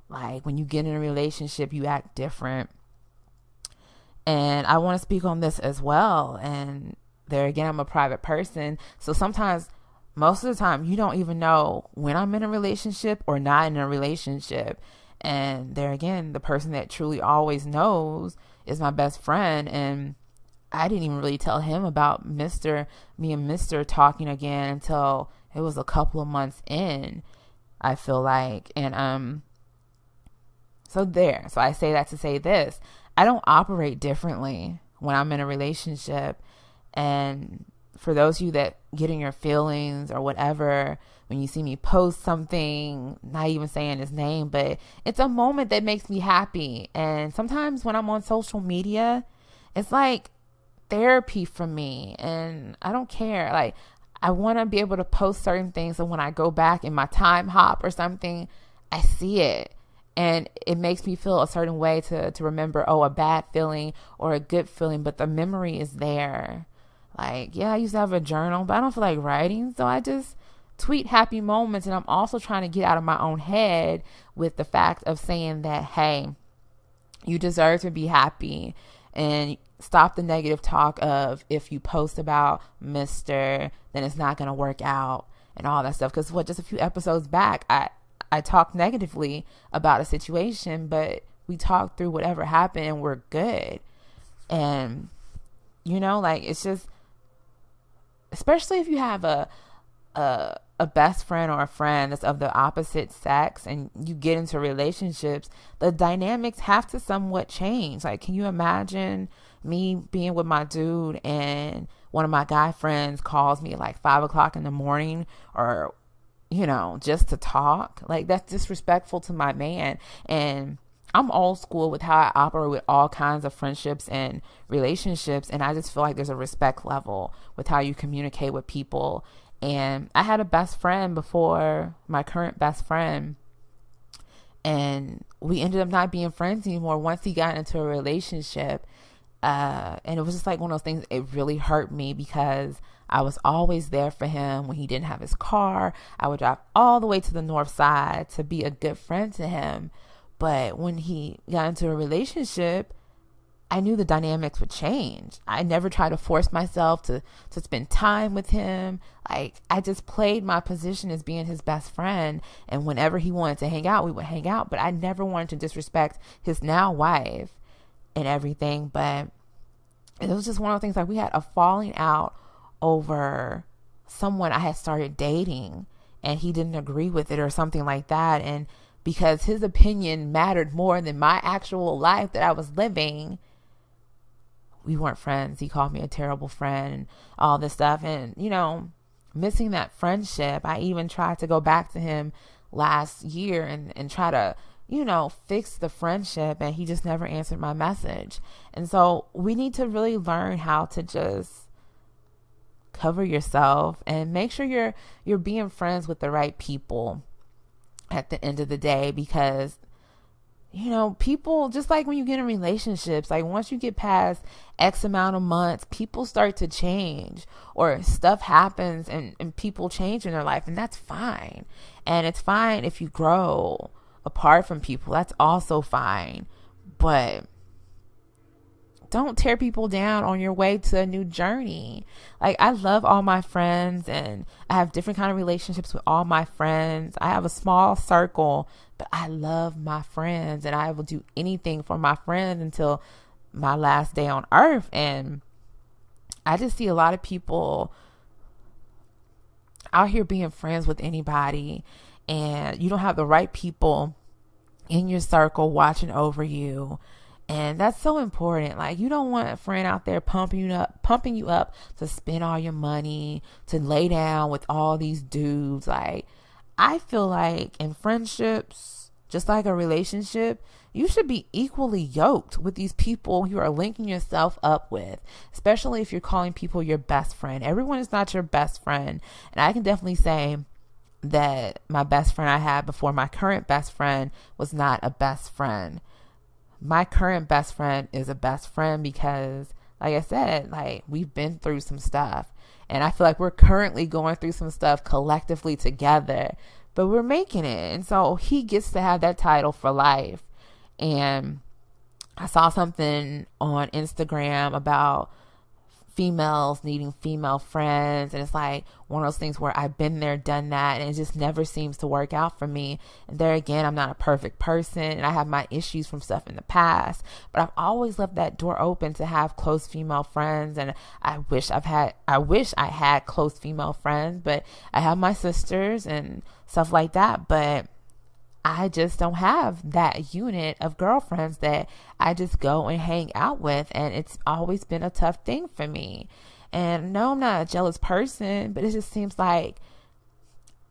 Speaker 1: like, when you get in a relationship, you act different. And I want to speak on this as well. And there again, I'm a private person. So sometimes, most of the time, you don't even know when I'm in a relationship or not in a relationship. And there again, the person that truly always knows is my best friend. And I didn't even really tell him about me and Mr. talking again until it was a couple of months in, I feel like. And so I say that to say this. I don't operate differently when I'm in a relationship. And for those of you that get in your feelings or whatever, when you see me post something, not even saying his name, but it's a moment that makes me happy. And sometimes when I'm on social media, it's like therapy for me, and I don't care. Like, I want to be able to post certain things, so when I go back in my time hop or something, I see it. And it makes me feel a certain way to remember, a bad feeling or a good feeling, but the memory is there. Like, yeah, I used to have a journal, but I don't feel like writing. So I just tweet happy moments. And I'm also trying to get out of my own head with the fact of saying that, hey, you deserve to be happy. And stop the negative talk of, if you post about Mr., then it's not going to work out and all that stuff. Because just a few episodes back, I talked negatively about a situation, but we talked through whatever happened and we're good. And, you know, like, it's just, especially if you have a best friend or a friend that's of the opposite sex and you get into relationships, the dynamics have to somewhat change. Like, can you imagine me being with my dude and one of my guy friends calls me at like 5:00 in the morning, or, you know, just to talk? Like, that's disrespectful to my man. And I'm old school with how I operate with all kinds of friendships and relationships. And I just feel like there's a respect level with how you communicate with people. And I had a best friend before my current best friend, and we ended up not being friends anymore once he got into a relationship. And it was just like one of those things, it really hurt me because I was always there for him when he didn't have his car. I would drive all the way to the north side to be a good friend to him. But when he got into a relationship, I knew the dynamics would change. I never tried to force myself to spend time with him. Like, I just played my position as being his best friend. And whenever he wanted to hang out, we would hang out. But I never wanted to disrespect his now wife and everything. But it was just one of the things, like, we had a falling out over someone I had started dating, and he didn't agree with it or something like that. And because his opinion mattered more than my actual life that I was living, we weren't friends. He called me a terrible friend and all this stuff. And, you know, missing that friendship, I even tried to go back to him last year and try to, you know, fix the friendship, and he just never answered my message. And so we need to really learn how to just cover yourself and make sure you're being friends with the right people at the end of the day, because People, just like when you get in relationships, like once you get past X amount of months, people start to change, or stuff happens and people change in their life, and that's fine. And it's fine if you grow apart from people. That's also fine. But don't tear people down on your way to a new journey. Like, I love all my friends, and I have different kind of relationships with all my friends. I have a small circle, but I love my friends, and I will do anything for my friends until my last day on earth. And I just see a lot of people out here being friends with anybody, and you don't have the right people in your circle watching over you. And that's so important. Like, you don't want a friend out there pumping you up to spend all your money, to lay down with all these dudes. Like, I feel like in friendships, just like a relationship, you should be equally yoked with these people you are linking yourself up with, especially if you're calling people your best friend. Everyone is not your best friend. And I can definitely say that my best friend I had before my current best friend was not a best friend. My current best friend is a best friend because, like I said, like, we've been through some stuff, and I feel like we're currently going through some stuff collectively together, but we're making it. And so he gets to have that title for life. And I saw something on Instagram about females needing female friends, and it's like one of those things where I've been there, done that, and it just never seems to work out for me. And there again, I'm not a perfect person, and I have my issues from stuff in the past, but I've always left that door open to have close female friends. And I wish I had close female friends, but I have my sisters and stuff like that. But I just don't have that unit of girlfriends that I just go and hang out with. And it's always been a tough thing for me. And no, I'm not a jealous person, but it just seems like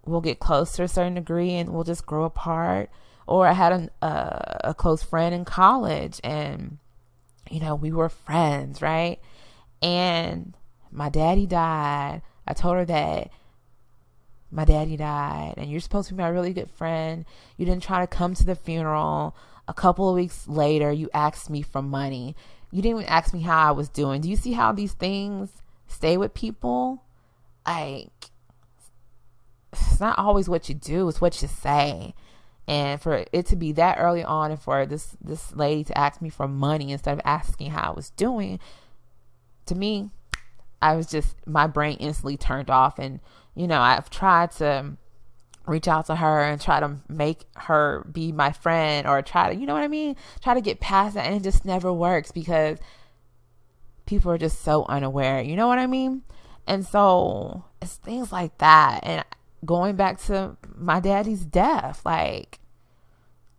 Speaker 1: we'll get close to a certain degree and we'll just grow apart. Or I had a close friend in college, and, we were friends, right? And my daddy died. I told her that my daddy died, and you're supposed to be my really good friend. You didn't try to come to the funeral. A couple of weeks later, you asked me for money. You didn't even ask me how I was doing. Do you see how these things stay with people? Like, it's not always what you do, it's what you say. And for it to be that early on, and for this lady to ask me for money instead of asking how I was doing, to me, my brain instantly turned off. And I've tried to reach out to her and try to make her be my friend, or try to get past that, and it just never works because people are just so unaware. You know what I mean? And so it's things like that. And going back to my daddy's death, like,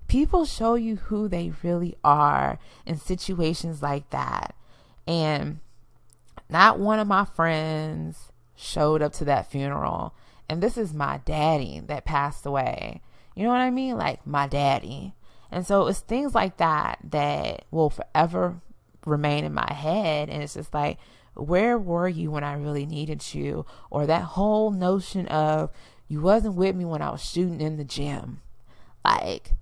Speaker 1: people show you who they really are in situations like that. And not one of my friends showed up to that funeral. And this is my daddy that passed away. You know what I mean? Like, my daddy. And so it's things like that that will forever remain in my head. And it's just like, where were you when I really needed you? Or that whole notion of, you wasn't with me when I was shooting in the gym. Like,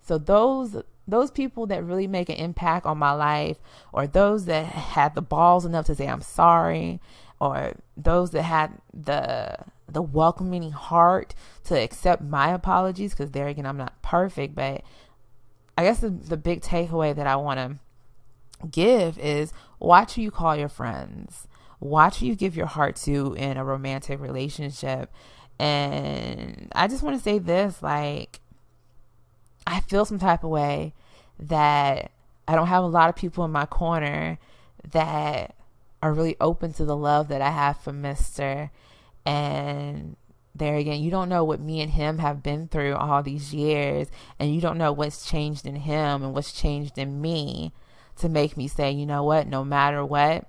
Speaker 1: so those people that really make an impact on my life, or those that had the balls enough to say I'm sorry, or those that had the welcoming heart to accept my apologies, because there again, I'm not perfect. But I guess the big takeaway that I want to give is, watch who you call your friends. Watch who you give your heart to in a romantic relationship. And I just want to say this, like, I feel some type of way that I don't have a lot of people in my corner that are really open to the love that I have for Mr. And there again, you don't know what me and him have been through all these years, and you don't know what's changed in him and what's changed in me to make me say, you know what, no matter what,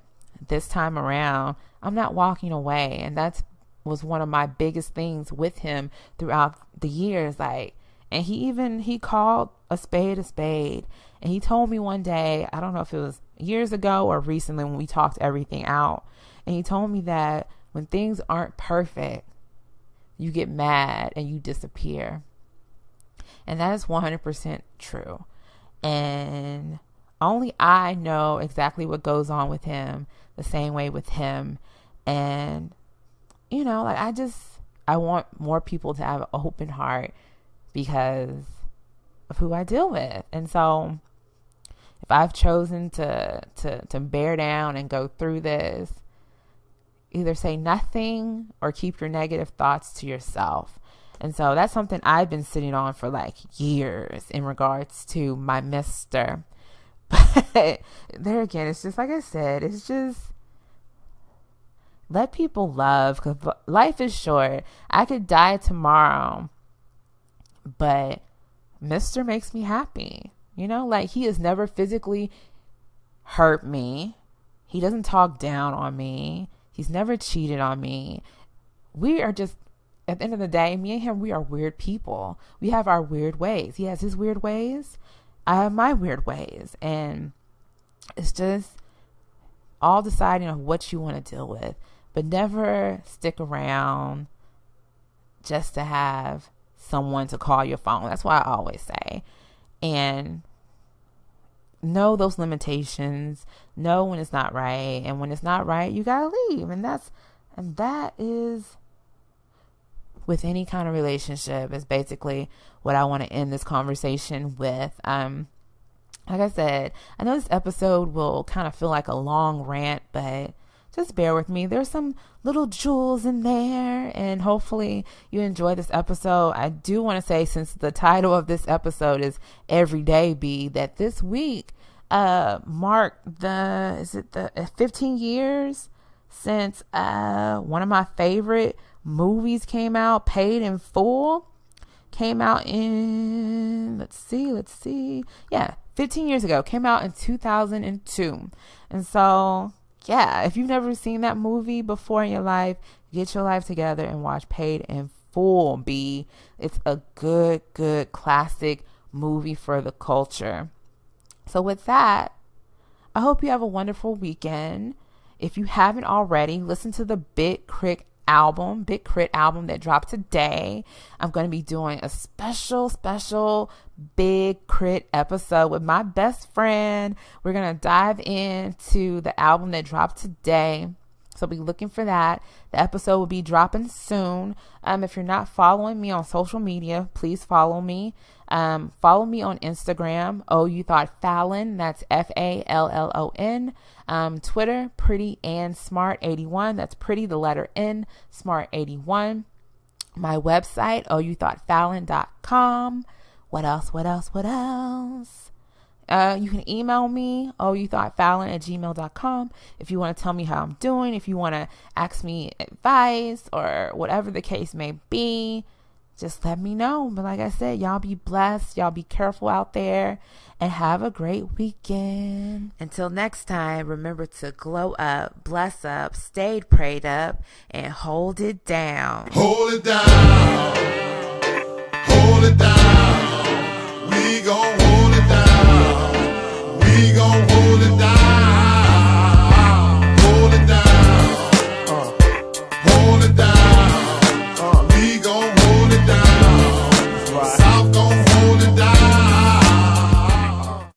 Speaker 1: this time around, I'm not walking away. And that was one of my biggest things with him throughout the years. Like, and he called a spade, and he told me one day, I don't know if it was years ago or recently when we talked everything out, and he told me that when things aren't perfect, you get mad and you disappear. And that is 100% true. And only I know exactly what goes on with him, the same way with him. And, like I want more people to have an open heart because of who I deal with. And so if I've chosen to bear down and go through this, either say nothing or keep your negative thoughts to yourself. And so that's something I've been sitting on for like years in regards to my mister. But there again, it's just like I said, it's just let people love, because life is short. I could die tomorrow, but Mister makes me happy. Like he has never physically hurt me. He doesn't talk down on me. He's never cheated on me. We are just, at the end of the day, me and him, we are weird people. We have our weird ways. He has his weird ways. I have my weird ways. And it's just all deciding on what you want to deal with. But never stick around just to have someone to call your phone. That's what I always say. And know those limitations. Know when it's not right. And when it's not right, you gotta leave. And that is with any kind of relationship, is basically what I want to end this conversation with. Like I said, I know this episode will kind of feel like a long rant, but just bear with me. There's some little jewels in there, and hopefully you enjoy this episode. I do want to say, since the title of this episode is Everyday Be, that this week marked the 15 years since one of my favorite movies came out, Paid in Full. Came out in, let's see. Yeah, 15 years ago. Came out in 2002. And so, yeah, if you've never seen that movie before in your life, get your life together and watch Paid in Full, B. It's a good classic movie for the culture. So with that, I hope you have a wonderful weekend. If you haven't already, listen to the Big Crit album that dropped today. I'm going to be doing a special Big Crit episode with my best friend. We're going to dive into the album that dropped today. So be looking for that. The episode will be dropping soon. If you're not following me on social media, please follow me. Follow me on Instagram, OhYouThoughtFallon. That's FALLON. Twitter, Pretty and Smart 81. That's Pretty, the letter N, Smart 81. My website, OhYouThoughtFallon.com. What else? You can email me, OhYouThoughtFallon@gmail.com, if you want to tell me how I'm doing, if you want to ask me advice or whatever the case may be. Just let me know. But like I said, y'all be blessed. Y'all be careful out there and have a great weekend. Until next time, remember to glow up, bless up, stay prayed up, and hold it down.
Speaker 2: Hold it down. Hold it down. We gon' hold it down. We gon' hold it down.